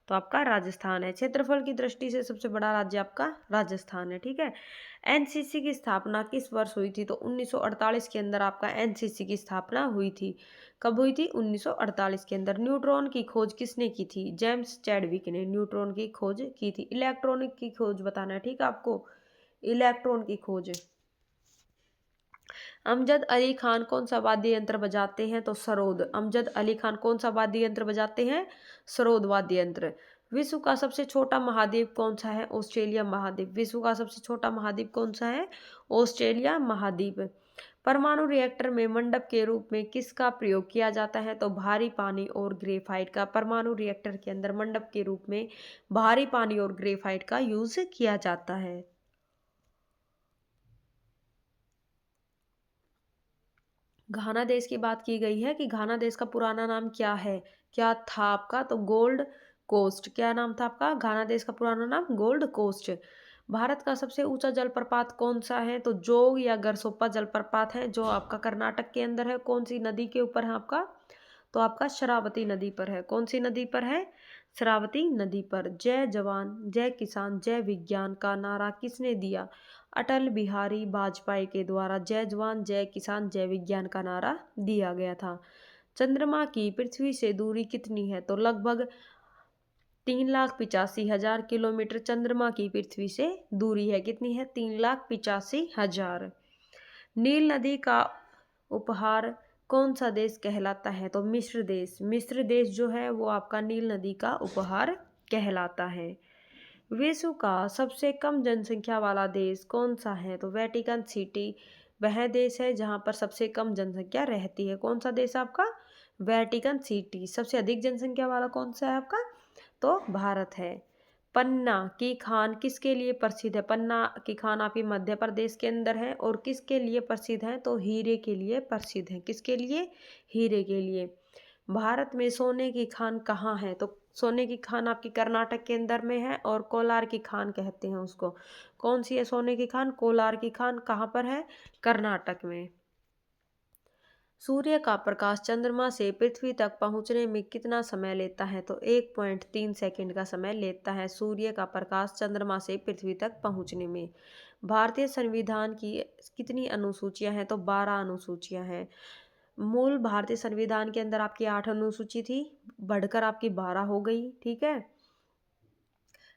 तो आपका राजस्थान है। क्षेत्रफल की दृष्टि से सबसे बड़ा राज्य आपका राजस्थान है, ठीक है। एनसीसी की स्थापना किस वर्ष हुई थी? तो 1948 के अंदर आपका एनसीसी की स्थापना हुई थी। कब हुई थी? 1948 के अंदर। न्यूट्रॉन की खोज किसने की थी? जेम्स चैडविक ने न्यूट्रॉन की खोज की थी। इलेक्ट्रॉनिक की खोज बताना है, ठीक है आपको, इलेक्ट्रॉन की खोज। अमजद अली खान कौन सा वाद्य यंत्र बजाते हैं? तो सरोद। अमजद अली खान कौन सा वाद्य यंत्र बजाते हैं? सरोद वाद्य यंत्र। विश्व का सबसे छोटा महाद्वीप कौन सा है? ऑस्ट्रेलिया महाद्वीप। विश्व का सबसे छोटा महाद्वीप कौन सा है? ऑस्ट्रेलिया महाद्वीप। परमाणु रिएक्टर में मंडप के रूप में किसका प्रयोग किया जाता है? तो भारी पानी और ग्रेफाइट का। परमाणु रिएक्टर के अंदर मंडप के रूप में भारी पानी और ग्रेफाइट का यूज किया जाता है। घाना देश की बात की गई है कि घाना देश का पुराना नाम क्या है? क्या था आपका? तो गोल्ड कोस्ट। क्या नाम था आपका? घाना देश का पुराना नाम गोल्ड कोस्ट। भारत का सबसे ऊंचा जलप्रपात कौन सा है? तो जोग या गरसोप्पा जलप्रपात है, जो आपका कर्नाटक के अंदर है। कौन सी नदी के ऊपर है आपका? तो आपका शरावती नदी पर है। कौन सी नदी पर है? शरावती नदी पर। जय जवान जय किसान जय विज्ञान का नारा किसने दिया? अटल बिहारी वाजपेयी के द्वारा जय जवान जय किसान जय विज्ञान का नारा दिया गया था। चंद्रमा की पृथ्वी से दूरी कितनी है? तो लगभग 3,85,000 किलोमीटर चंद्रमा की पृथ्वी से दूरी है। कितनी है? 3,85,000। नील नदी का उपहार कौन सा देश कहलाता है? तो मिस्र देश। मिस्र देश जो है वो आपका नील नदी का उपहार कहलाता है। विश्व का सबसे कम जनसंख्या वाला देश कौन सा है? तो वेटिकन सिटी वह देश है जहाँ पर सबसे कम जनसंख्या रहती है। कौन सा देश है आपका? Vatican city. सबसे अधिक जनसंख्या वाला कौन सा है आपका? तो भारत है। पन्ना की खान किसके लिए प्रसिद्ध है? पन्ना की खान आपकी मध्य प्रदेश के अंदर है और किसके लिए प्रसिद्ध है? तो हीरे के लिए प्रसिद्ध है। किसके लिए? हीरे के लिए। भारत में सोने की खान कहाँ है? तो सोने की खान आपकी कर्नाटक के अंदर में है और कोलार की खान कहते हैं उसको। कौन सी है सोने की खान? कोलार की खान। कहाँ पर है? कर्नाटक में। सूर्य का प्रकाश चंद्रमा से पृथ्वी तक पहुंचने में कितना समय लेता है? तो 1.3 सेकंड का समय लेता है सूर्य का प्रकाश चंद्रमा से पृथ्वी तक पहुंचने में। भारतीय संविधान की कितनी अनुसूचियां हैं? तो 12 अनुसूचियां हैं। मूल भारतीय संविधान के अंदर आपकी 8 अनुसूची थी, बढ़कर आपकी 12 हो गई। ठीक है,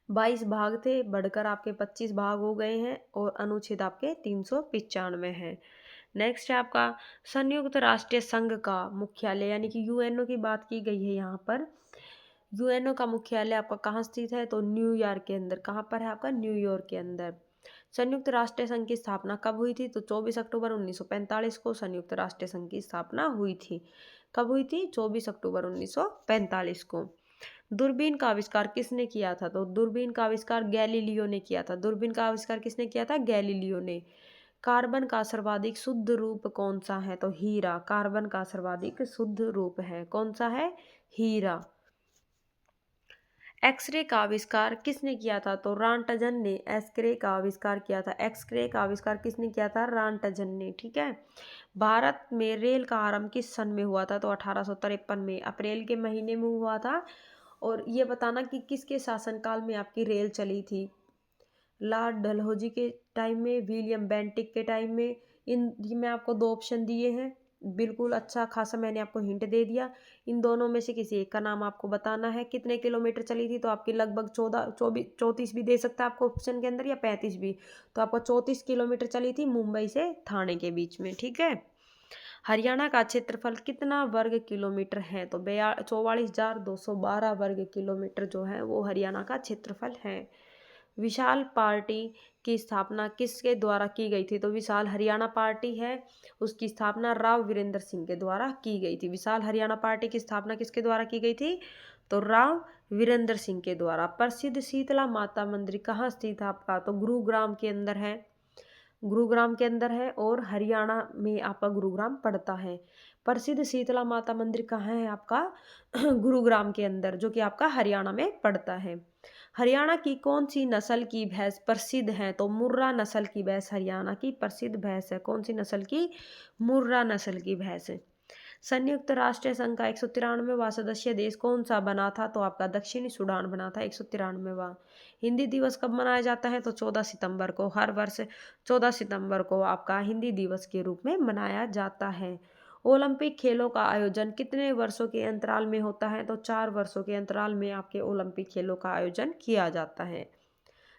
22 भाग थे, बढ़कर आपके 25 भाग हो गए हैं और अनुच्छेद आपके 395 हैं। नेक्स्ट है आपका संयुक्त राष्ट्र संघ का मुख्यालय, यानी कि यूएनओ की बात की गई है यहाँ पर। यूएनओ का मुख्यालय आपका कहाँ स्थित है? तो न्यूयॉर्क के अंदर। कहाँ पर है आपका? न्यूयॉर्क के अंदर। संयुक्त राष्ट्र संघ की स्थापना कब हुई थी? तो 24 अक्टूबर 1945 को संयुक्त राष्ट्र संघ की स्थापना हुई थी। कब हुई थी? 24 अक्टूबर 1945 को। दूरबीन का आविष्कार किसने किया था? तो दूरबीन का आविष्कार गैलीलियो ने किया था। दूरबीन का आविष्कार किसने किया था? गैलीलियो ने। कार्बन का सर्वाधिक शुद्ध रूप कौन सा है? तो हीरा। कार्बन का सर्वाधिक शुद्ध रूप है कौन सा है? हीरा। एक्सरे का आविष्कार किसने किया था? तो रांटजन ने एक्सरे का आविष्कार किया था। एक्सरे का आविष्कार किसने किया था? रांटजन ने। ठीक है। भारत में रेल का आरंभ किस सन में हुआ था? तो 1853 में अप्रैल के महीने में हुआ था। और ये बताना कि किसके शासनकाल में आपकी रेल चली थी? लॉर्ड डलहौजी के टाइम में, विलियम बेंटिक के टाइम में। ये मैं आपको दो ऑप्शन दिए हैं, बिल्कुल अच्छा खासा मैंने आपको हिंट दे दिया। इन दोनों में से किसी एक का नाम आपको बताना है। कितने किलोमीटर चली थी? तो आपकी लगभग 34 भी दे सकता है आपको ऑप्शन के अंदर, या 35 भी। तो आपको 34 किलोमीटर चली थी मुंबई से ठाणे के बीच में। ठीक है। हरियाणा का क्षेत्रफल कितना वर्ग किलोमीटर है? तो 44,212 वर्ग किलोमीटर जो है वो हरियाणा का क्षेत्रफल है। विशाल पार्टी की स्थापना किसके द्वारा की गई थी? तो विशाल हरियाणा पार्टी है, उसकी स्थापना राव वीरेंद्र सिंह के द्वारा की गई थी। विशाल हरियाणा पार्टी की स्थापना किसके द्वारा की गई थी? तो राव वीरेंद्र सिंह के द्वारा। प्रसिद्ध शीतला माता मंदिर कहाँ स्थित है आपका? तो गुरुग्राम के अंदर है। गुरुग्राम के अंदर है और हरियाणा में आपका गुरुग्राम पड़ता है। प्रसिद्ध शीतला माता मंदिर कहाँ है आपका? गुरुग्राम के अंदर, जो कि आपका हरियाणा में पड़ता है। हरियाणा की कौन सी नस्ल की भैंस प्रसिद्ध है? तो मुर्रा नस्ल की भैंस हरियाणा की प्रसिद्ध भैंस है। कौन सी नस्ल की? मुर्रा नस्ल की भैंस है। संयुक्त राष्ट्र संघ का 193वां सदस्य देश कौन सा बना था? तो आपका दक्षिणी सूडान बना था 193वां। हिंदी दिवस कब मनाया जाता है? तो 14 सितंबर को। हर वर्ष 14 सितंबर को आपका हिंदी दिवस के रूप में मनाया जाता है। ओलंपिक खेलों का आयोजन कितने वर्षों के अंतराल में होता है? तो 4 वर्षों के अंतराल में आपके ओलंपिक खेलों का आयोजन किया जाता है।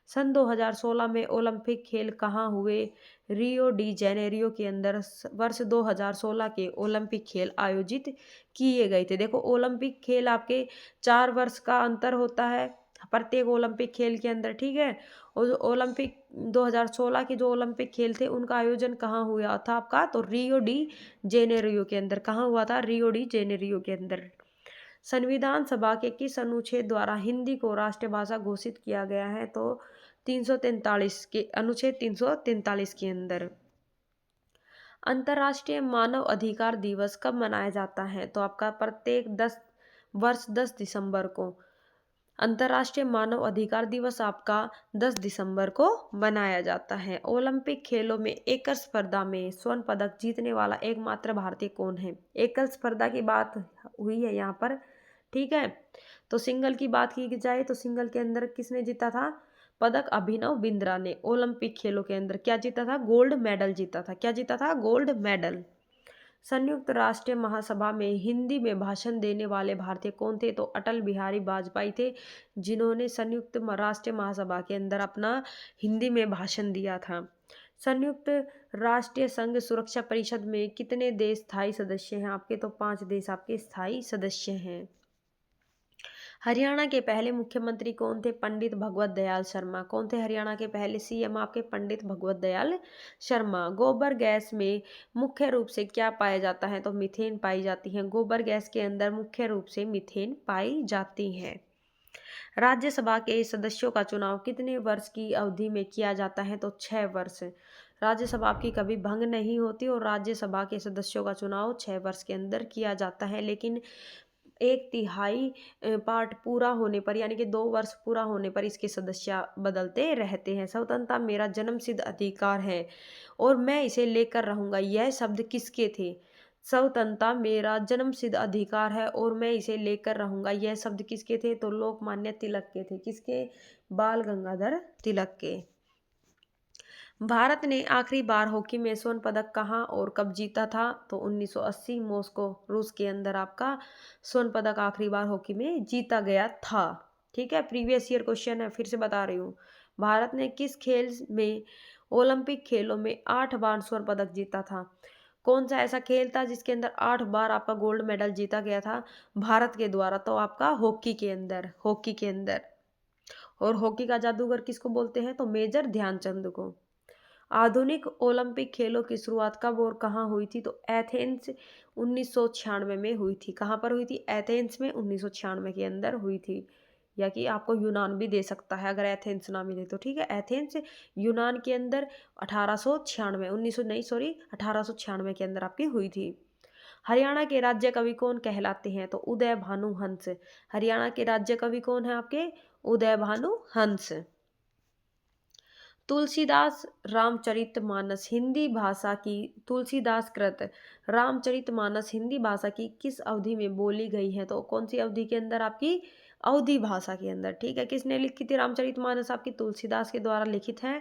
सन 2016 में ओलंपिक खेल कहाँ हुए? रियो डी जेनेरियो के अंदर वर्ष 2016 के ओलंपिक खेल आयोजित किए गए थे। देखो ओलंपिक खेल आपके 4 वर्ष का अंतर होता है प्रत्येक ओलंपिक खेल के अंदर, ठीक है। और जो ओलंपिक 2016 के जो ओलंपिक खेल थे उनका आयोजन कहाँ हुआ था आपका? तो रियो डी जेनेरियो के अंदर। कहाँ हुआ था? रियो डी जेनेरियो के अंदर। संविधान सभा के किस अनुच्छेद द्वारा हिंदी को राष्ट्रभाषा घोषित किया गया है? तो 343 के अनुच्छेद 343 के अंदर। अंतर्राष्ट्रीय मानव अधिकार दिवस कब मनाया जाता है? तो आपका प्रत्येक 10 दिसंबर को। अंतर्राष्ट्रीय मानव अधिकार दिवस आपका 10 दिसंबर को मनाया जाता है। ओलंपिक खेलों में एकल स्पर्धा में स्वर्ण पदक जीतने वाला एकमात्र भारतीय कौन है? एकल स्पर्धा की बात हुई है यहाँ पर, ठीक है। तो सिंगल की बात की जाए तो सिंगल के अंदर किसने जीता था पदक? अभिनव बिंद्रा ने ओलंपिक खेलों के अंदर क्या जीता था? गोल्ड मेडल जीता था। क्या जीता था? Gold medal. संयुक्त राष्ट्र महासभा में हिंदी में भाषण देने वाले भारतीय कौन थे? तो अटल बिहारी वाजपेयी थे, जिन्होंने संयुक्त राष्ट्र महासभा के अंदर अपना हिंदी में भाषण दिया था। संयुक्त राष्ट्रीय संघ सुरक्षा परिषद में कितने देश स्थायी सदस्य हैं आपके? तो 5 देश आपके स्थायी सदस्य हैं। हरियाणा के पहले मुख्यमंत्री कौन थे? पंडित भगवत दयाल शर्मा। कौन थे हरियाणा के पहले सीएम आपके? पंडित भगवत दयाल शर्मा। गोबर गैस में मुख्य रूप से क्या पाया जाता है? तो मीथेन पाई जाती है। गोबर गैस के अंदर मुख्य रूप से मीथेन पाई जाती है। राज्यसभा के सदस्यों का चुनाव कितने वर्ष की अवधि में किया जाता है? तो 6 वर्ष। राज्यसभा की कभी भंग नहीं होती और राज्यसभा के सदस्यों का चुनाव 6 वर्ष के अंदर किया जाता है, लेकिन 1/3 पार्ट पूरा होने पर यानी कि 2 वर्ष पूरा होने पर इसके सदस्य बदलते रहते हैं। स्वतंत्रता मेरा जन्मसिद्ध अधिकार है और मैं इसे लेकर रहूंगा, यह शब्द किसके थे? स्वतंत्रता मेरा जन्मसिद्ध अधिकार है और मैं इसे लेकर रहूंगा, यह शब्द किसके थे? तो लोकमान्य तिलक के थे। किसके? बाल गंगाधर तिलक के। भारत ने आखिरी बार हॉकी में स्वर्ण पदक कहाँ और कब जीता था? तो 1980 मॉस्को रूस के अंदर आपका स्वर्ण पदक आखिरी बार हॉकी में जीता गया था। ठीक है, प्रीवियस ईयर क्वेश्चन है, फिर से बता रही हूँ। भारत ने किस खेल में ओलंपिक खेलों में 8 बार स्वर्ण पदक जीता था? कौन सा ऐसा खेल था जिसके अंदर 8 बार आपका गोल्ड मेडल जीता गया था भारत के द्वारा? तो आपका हॉकी के अंदर, हॉकी के अंदर। और हॉकी का जादूगर किसको बोलते हैं? तो मेजर ध्यानचंद को। आधुनिक ओलंपिक खेलों की शुरुआत कब और कहाँ हुई थी? तो एथेंस 1996 में हुई थी। कहाँ पर हुई थी? एथेंस में 1996 के अंदर हुई थी। या कि आपको यूनान भी दे सकता है अगर एथेंस ना मिले तो, ठीक है। एथेंस यूनान के अंदर 1896 1900 नहीं सॉरी 1896 के अंदर आपकी हुई थी। हरियाणा के राज्य कवि कौन कहलाते हैं? तो उदय भानु हंस। हरियाणा के राज्य कवि कौन है आपके? उदय भानु हंस। तुलसीदास रामचरितमानस हिंदी भाषा की तुलसीदास कृत रामचरितमानस हिंदी भाषा की किस अवधि में बोली गई है? तो कौन सी अवधि के अंदर? आपकी अवधि भाषा के अंदर, ठीक है। किसने लिखी थी रामचरितमानस? आपकी तुलसीदास के द्वारा लिखित है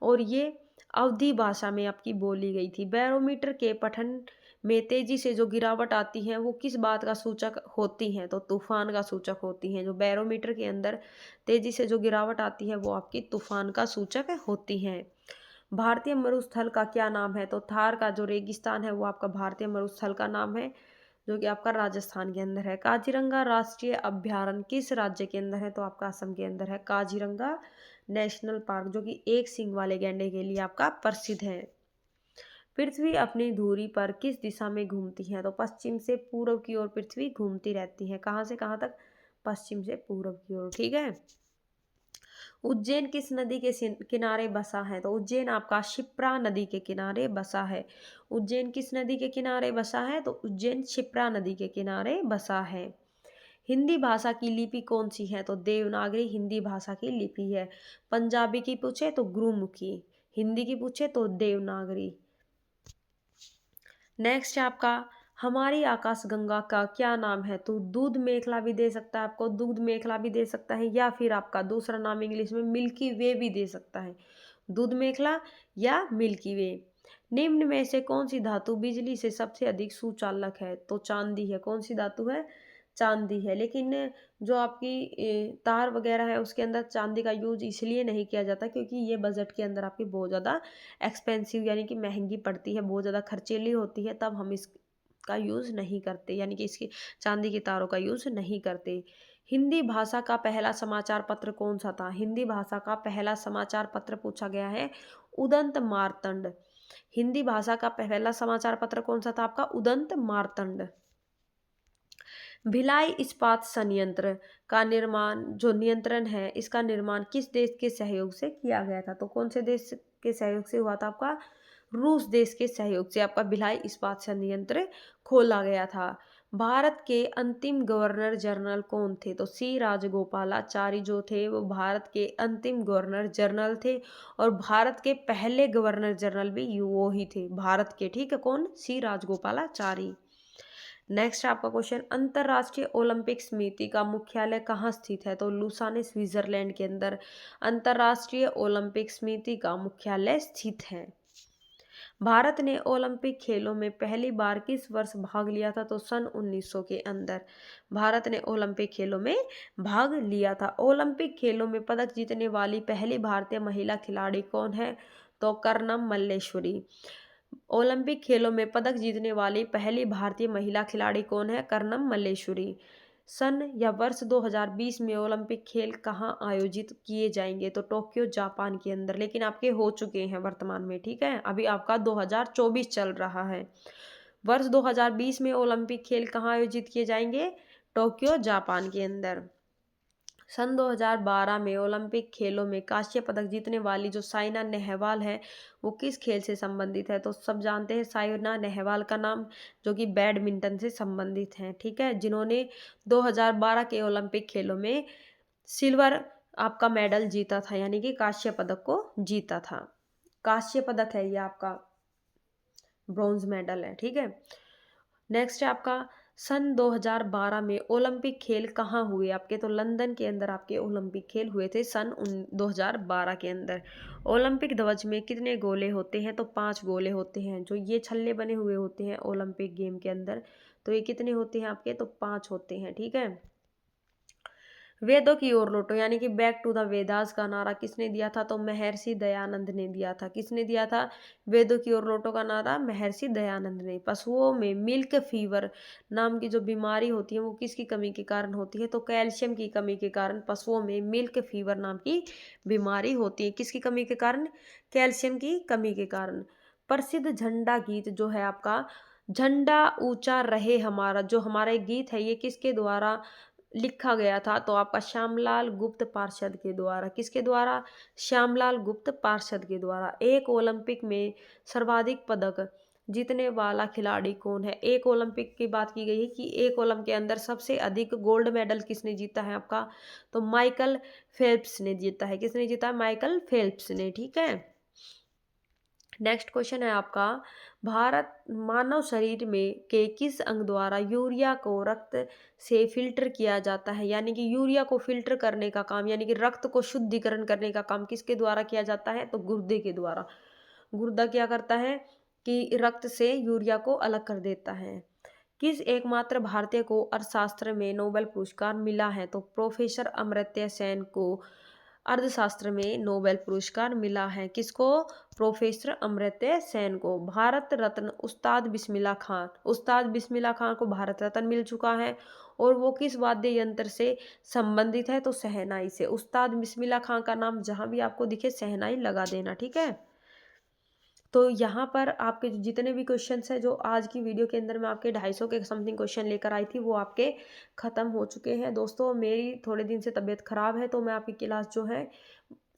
और ये अवधि भाषा में आपकी बोली गई थी। बैरोमीटर के पठन में तेजी से जो गिरावट आती है वो किस बात का सूचक होती है? तो तूफान का सूचक होती है। जो बैरोमीटर के अंदर तेजी से जो गिरावट आती है वो आपकी तूफान का सूचक होती है। भारतीय मरुस्थल का क्या नाम है? तो थार का जो रेगिस्तान है वो आपका भारतीय मरुस्थल का नाम है, जो कि आपका राजस्थान के अंदर है। काजीरंगा राष्ट्रीय अभ्यारण्य किस राज्य के अंदर है? तो आपका असम के अंदर है। काजीरंगा नेशनल पार्क, जो कि एक सींग वाले गैंडे के लिए आपका प्रसिद्ध है। पृथ्वी अपनी धुरी पर किस दिशा में घूमती है? तो पश्चिम से पूर्व की ओर पृथ्वी घूमती रहती है। कहाँ से कहाँ तक? पश्चिम से पूर्व की ओर, ठीक है। उज्जैन किस नदी के किनारे बसा है? तो उज्जैन आपका शिप्रा नदी के किनारे बसा है। उज्जैन किस नदी के किनारे बसा है? तो उज्जैन शिप्रा नदी के किनारे बसा है। हिंदी भाषा की लिपि कौन सी है? तो देवनागरी हिंदी भाषा की लिपि है। पंजाबी की पूछे तो गुरुमुखी, हिंदी की पूछे तो देवनागरी। नेक्स्ट है आपका हमारी आकाशगंगा का क्या नाम है? तो दूध मेखला भी दे सकता है आपको, दूध मेखला भी दे सकता है, या फिर आपका दूसरा नाम इंग्लिश में मिल्की वे भी दे सकता है। दूध मेखला या मिल्की वे। निम्न में से कौन सी धातु बिजली से सबसे अधिक सुचालक है? तो चांदी है। कौन सी धातु है? चांदी है। लेकिन जो आपकी तार वगैरह है उसके अंदर चांदी का यूज़ इसलिए नहीं किया जाता क्योंकि ये बजट के अंदर आपकी बहुत ज़्यादा एक्सपेंसिव यानी कि महंगी पड़ती है, बहुत ज़्यादा खर्चीली होती है, तब हम इसका यूज़ नहीं करते, यानी कि इसकी चांदी की तारों का यूज़ नहीं करते। हिंदी भाषा का पहला समाचार पत्र कौन सा था? हिंदी भाषा का पहला समाचार पत्र पूछा गया है उदंत मार्तंड। हिंदी भाषा का पहला समाचार पत्र कौन सा था आपका? उदंत मार्तंड। भिलाई इस्पात संयंत्र का निर्माण जो नियंत्रण है इसका निर्माण किस देश के सहयोग से किया गया था? तो कौन से देश के सहयोग से हुआ था आपका? रूस देश के सहयोग से आपका भिलाई इस्पात संयंत्र खोला गया था। भारत के अंतिम गवर्नर जनरल कौन थे? तो सी राजगोपालाचारी जो थे वो भारत के अंतिम गवर्नर जनरल थे, और भारत के पहले गवर्नर जनरल भी वो ही थे भारत के, ठीक है, कौन? सी राजगोपालाचारी। नेक्स्ट आपका क्वेश्चन, अंतरराष्ट्रीय ओलंपिक समिति का मुख्यालय कहाँ स्थित है? तो लुसाने स्विट्जरलैंड के अंदर अंतरराष्ट्रीय ओलंपिक समिति का मुख्यालय स्थित है। भारत ने ओलंपिक खेलों में पहली बार किस वर्ष भाग लिया था? तो सन 1900 के अंदर भारत ने ओलंपिक खेलों में भाग लिया था। ओलंपिक खेलों में पदक जीतने वाली पहली भारतीय महिला खिलाड़ी कौन है? तो कर्णम मल्लेश्वरी। ओलंपिक खेलों में पदक जीतने वाली पहली भारतीय महिला खिलाड़ी कौन है? कर्णम मल्लेश्वरी। सन या वर्ष 2020 में ओलंपिक खेल कहाँ आयोजित किए जाएंगे? तो टोक्यो जापान के अंदर, लेकिन आपके हो चुके हैं वर्तमान में, ठीक है, अभी आपका 2024 चल रहा है। वर्ष 2020 में ओलंपिक खेल कहाँ आयोजित किए जाएंगे? टोक्यो जापान के अंदर। सन 2012 में ओलंपिक खेलों में कांस्य पदक जीतने वाली जो साइना नेहवाल है वो किस खेल से संबंधित है? तो सब जानते हैं साइना नेहवाल का नाम, जो कि बैडमिंटन से संबंधित हैं, ठीक है, जिन्होंने 2012 के ओलंपिक खेलों में सिल्वर आपका मेडल जीता था, यानी कि कांस्य पदक को जीता था। कांस्य पदक है ये आपका, ब्रॉन्ज मेडल है, ठीक है। नेक्स्ट है आपका, सन 2012 में ओलंपिक खेल कहाँ हुए आपके? तो लंदन के अंदर आपके ओलंपिक खेल हुए थे सन 2012 के अंदर। ओलंपिक ध्वज में कितने गोले होते हैं? तो 5 गोले होते हैं। जो ये छल्ले बने हुए होते हैं ओलंपिक गेम के अंदर, तो ये कितने होते हैं आपके? तो 5 होते हैं, ठीक है। वेदों की ओर लौटो यानी कि बैक टू द वेदास का नारा किसने दिया था? तो महर्षि दयानंद ने दिया था। किसने दिया था वेदों की ओर लौटो का नारा? महर्षि दयानंद ने। पशुओं में मिल्क फीवर नाम की जो बीमारी होती है वो किसकी कमी के कारण होती है? तो कैल्शियम की कमी के कारण पशुओं में मिल्क फीवर नाम की बीमारी होती है। किसकी कमी के कारण? कैल्शियम की कमी के कारण। प्रसिद्ध झंडा गीत जो है आपका, झंडा ऊंचा रहे हमारा, जो हमारा एक गीत है ये किसके द्वारा लिखा गया था? तो आपका श्यामलाल गुप्त पार्षद के द्वारा। किसके द्वारा? श्यामलाल गुप्त पार्षद के द्वारा। एक ओलंपिक में सर्वाधिक पदक जीतने वाला खिलाड़ी कौन है? एक ओलंपिक की बात की गई है कि एक ओलंपिक के अंदर सबसे अधिक गोल्ड मेडल किसने जीता है आपका? तो माइकल फेल्प्स ने जीता है। किसने जीता है? माइकल फेल्प्स ने, ठीक है। नेक्स्ट क्वेश्चन है आपका, भारत मानव शरीर में के किस अंग द्वारा यूरिया को रक्त से फिल्टर किया जाता है? यानी कि यूरिया को फिल्टर करने का काम, यानी कि रक्त को शुद्धिकरण करने का काम किसके द्वारा किया जाता है? तो गुर्दे के द्वारा। गुर्दा क्या करता है कि रक्त से यूरिया को अलग कर देता है। किस एकमात्र भारतीय को अर्थशास्त्र में नोबेल पुरस्कार मिला है? तो प्रोफेसर अमर्त्य सेन को अर्थशास्त्र में नोबेल पुरस्कार मिला है। किसको? प्रोफेसर अमर्त्य सेन को। भारत रत्न उस्ताद बिस्मिल्लाह खान, उस्ताद बिस्मिल्लाह खान को भारत रत्न मिल चुका है, और वो किस वाद्य यंत्र से संबंधित है? तो शहनाई से। उस्ताद बिस्मिल्लाह खान का नाम जहां भी आपको दिखे शहनाई लगा देना, ठीक है। तो यहाँ पर आपके जितने भी क्वेश्चंस हैं जो आज की वीडियो के अंदर मैं आपके 250 के समथिंग क्वेश्चन लेकर आई थी वो आपके ख़त्म हो चुके हैं। दोस्तों मेरी थोड़े दिन से तबीयत ख़राब है तो मैं आपकी क्लास जो है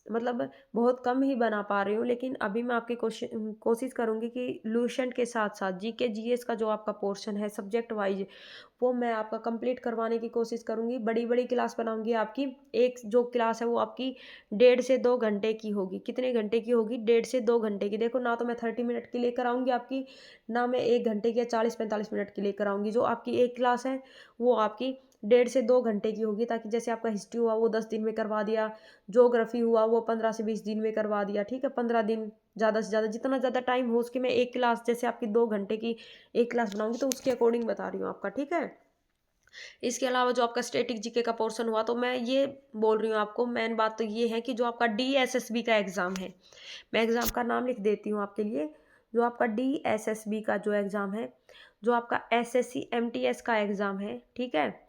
मतलब बहुत कम ही बना पा रही हूँ, लेकिन अभी मैं आपकी कोशिश करूँगी कि लुसेंट के साथ साथ जीके जीएस का जो आपका पोर्शन है सब्जेक्ट वाइज वो मैं आपका कंप्लीट करवाने की कोशिश करूँगी। बड़ी बड़ी क्लास बनाऊँगी आपकी। एक जो क्लास है वो आपकी 1.5 से 2 घंटे की होगी। कितने घंटे की होगी? 1.5 से 2 घंटे की। देखो ना तो मैं 30 मिनट की लेकर आऊँगी आपकी, ना मैं 1 घंटे की या 40-45 मिनट की लेकर आऊँगी। जो आपकी एक क्लास है वो आपकी 1.5 से 2 घंटे की होगी, ताकि जैसे आपका हिस्ट्री हुआ वो 10 दिन में करवा दिया, ज्योग्राफी हुआ वो 15 से 20 दिन में करवा दिया, ठीक है, 15 दिन, ज़्यादा से ज़्यादा जितना ज़्यादा टाइम हो उसकी मैं एक क्लास, जैसे आपकी 2 घंटे की एक क्लास बनाऊंगी तो उसके अकॉर्डिंग बता रही हूँ आपका, ठीक है। इसके अलावा जो आपका स्टैटिक जीके का पोर्शन हुआ, तो मैं ये बोल रही हूँ आपको, मेन बात तो ये है कि जो आपका डीएसएसबी का एग्ज़ाम है, मैं एग्ज़ाम का नाम लिख देती हूँ आपके लिए। जो आपका डीएसएसबी का जो एग्ज़ाम है, जो आपका एसएससी एमटीएस का एग्ज़ाम है, ठीक है?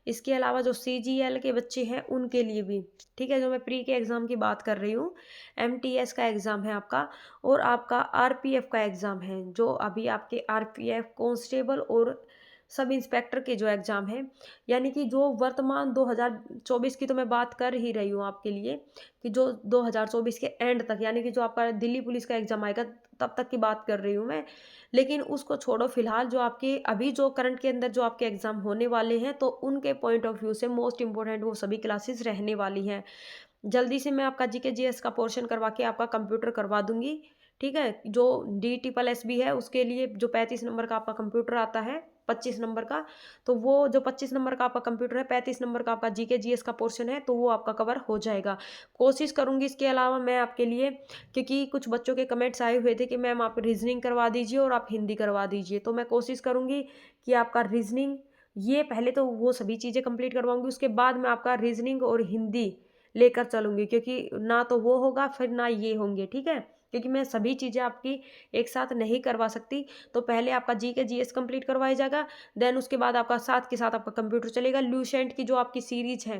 इसके अलावा जो सीजीएल के बच्चे हैं उनके लिए भी, ठीक है? जो मैं प्री के एग्ज़ाम की बात कर रही हूँ, एमटीएस का एग्ज़ाम है आपका, और आपका आरपीएफ का एग्ज़ाम है, जो अभी आपके आरपीएफ कांस्टेबल और सब इंस्पेक्टर के जो एग्ज़ाम है, यानी कि जो वर्तमान 2024 की तो मैं बात कर ही रही हूँ आपके लिए, कि जो 2024 के एंड तक, यानी कि जो आपका दिल्ली पुलिस का एग्ज़ाम आएगा तब तक की बात कर रही हूँ मैं। लेकिन उसको छोड़ो, फिलहाल जो आपके अभी जो करंट के अंदर जो आपके एग्ज़ाम होने वाले हैं, तो उनके पॉइंट ऑफ व्यू से मोस्ट इम्पोर्टेंट वो सभी क्लासेस रहने वाली हैं। जल्दी से मैं आपका जीके जीएस का पोर्शन करवा के आपका कंप्यूटर करवा दूँगी, ठीक है? जो डी ट्रिपल एसबी है उसके लिए जो 35 नंबर का आपका कंप्यूटर आता है, 25 नंबर का, तो वो जो 25 नंबर का आपका कंप्यूटर है, 35 नंबर का आपका जीके जीएस का पोर्शन है, तो वो आपका कवर हो जाएगा। कोशिश करूँगी इसके अलावा मैं आपके लिए, क्योंकि कुछ बच्चों के कमेंट्स आए हुए थे कि मैम आप रीज़निंग करवा दीजिए और आप हिंदी करवा दीजिए, तो मैं कोशिश करूँगी कि आपका रीज़निंग, ये पहले तो वो सभी चीज़ें कंप्लीट करवाऊँगी, उसके बाद मैं आपका रीज़निंग और हिंदी लेकर चलूँगी, क्योंकि ना तो वो होगा फिर ना ये होंगे, ठीक है? क्योंकि मैं सभी चीज़ें आपकी एक साथ नहीं करवा सकती, तो पहले आपका जीके जीएस कंप्लीट करवाया जाएगा, देन उसके बाद आपका साथ के साथ आपका कंप्यूटर चलेगा। ल्यूसेंट की जो आपकी सीरीज़ है,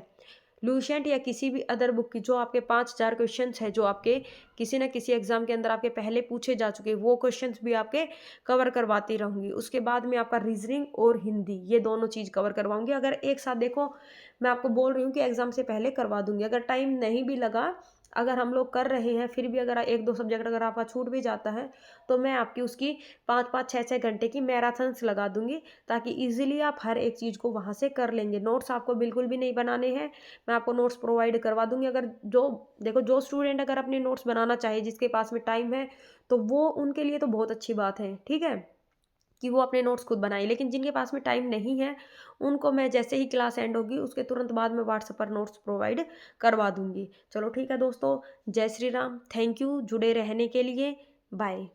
ल्यूसेंट या किसी भी अदर बुक की जो आपके 5-4 क्वेश्चंस हैं, जो आपके किसी न किसी एग्ज़ाम के अंदर आपके पहले पूछे जा चुके हैं, वो क्वेश्चंस भी आपके कवर करवाती रहूँगी। उसके बाद में आपका रीज़निंग और हिंदी, ये दोनों चीज़ कवर करवाऊँगी। अगर एक साथ देखो, मैं आपको बोल रही हूँ कि एग्ज़ाम से पहले करवा दूँगी। अगर टाइम नहीं भी लगा, अगर हम लोग कर रहे हैं, फिर भी अगर 1-2 सब्जेक्ट अगर आपका छूट भी जाता है, तो मैं आपकी उसकी 5-5, 6-6 घंटे की मैराथन्स लगा दूँगी, ताकि ईज़िली आप हर एक चीज़ को वहाँ से कर लेंगे। नोट्स आपको बिल्कुल भी नहीं बनाने हैं, मैं आपको नोट्स प्रोवाइड करवा दूँगी। अगर जो देखो, जो स्टूडेंट अगर अपने नोट्स बनाना चाहे, जिसके पास में टाइम है, तो वो उनके लिए तो बहुत अच्छी बात है, ठीक है? कि वो अपने नोट्स खुद बनाएँ। लेकिन जिनके पास में टाइम नहीं है, उनको मैं जैसे ही क्लास एंड होगी, उसके तुरंत बाद में व्हाट्सएप पर नोट्स प्रोवाइड करवा दूँगी। चलो ठीक है दोस्तों, जय श्री राम, थैंक यू जुड़े रहने के लिए, बाय।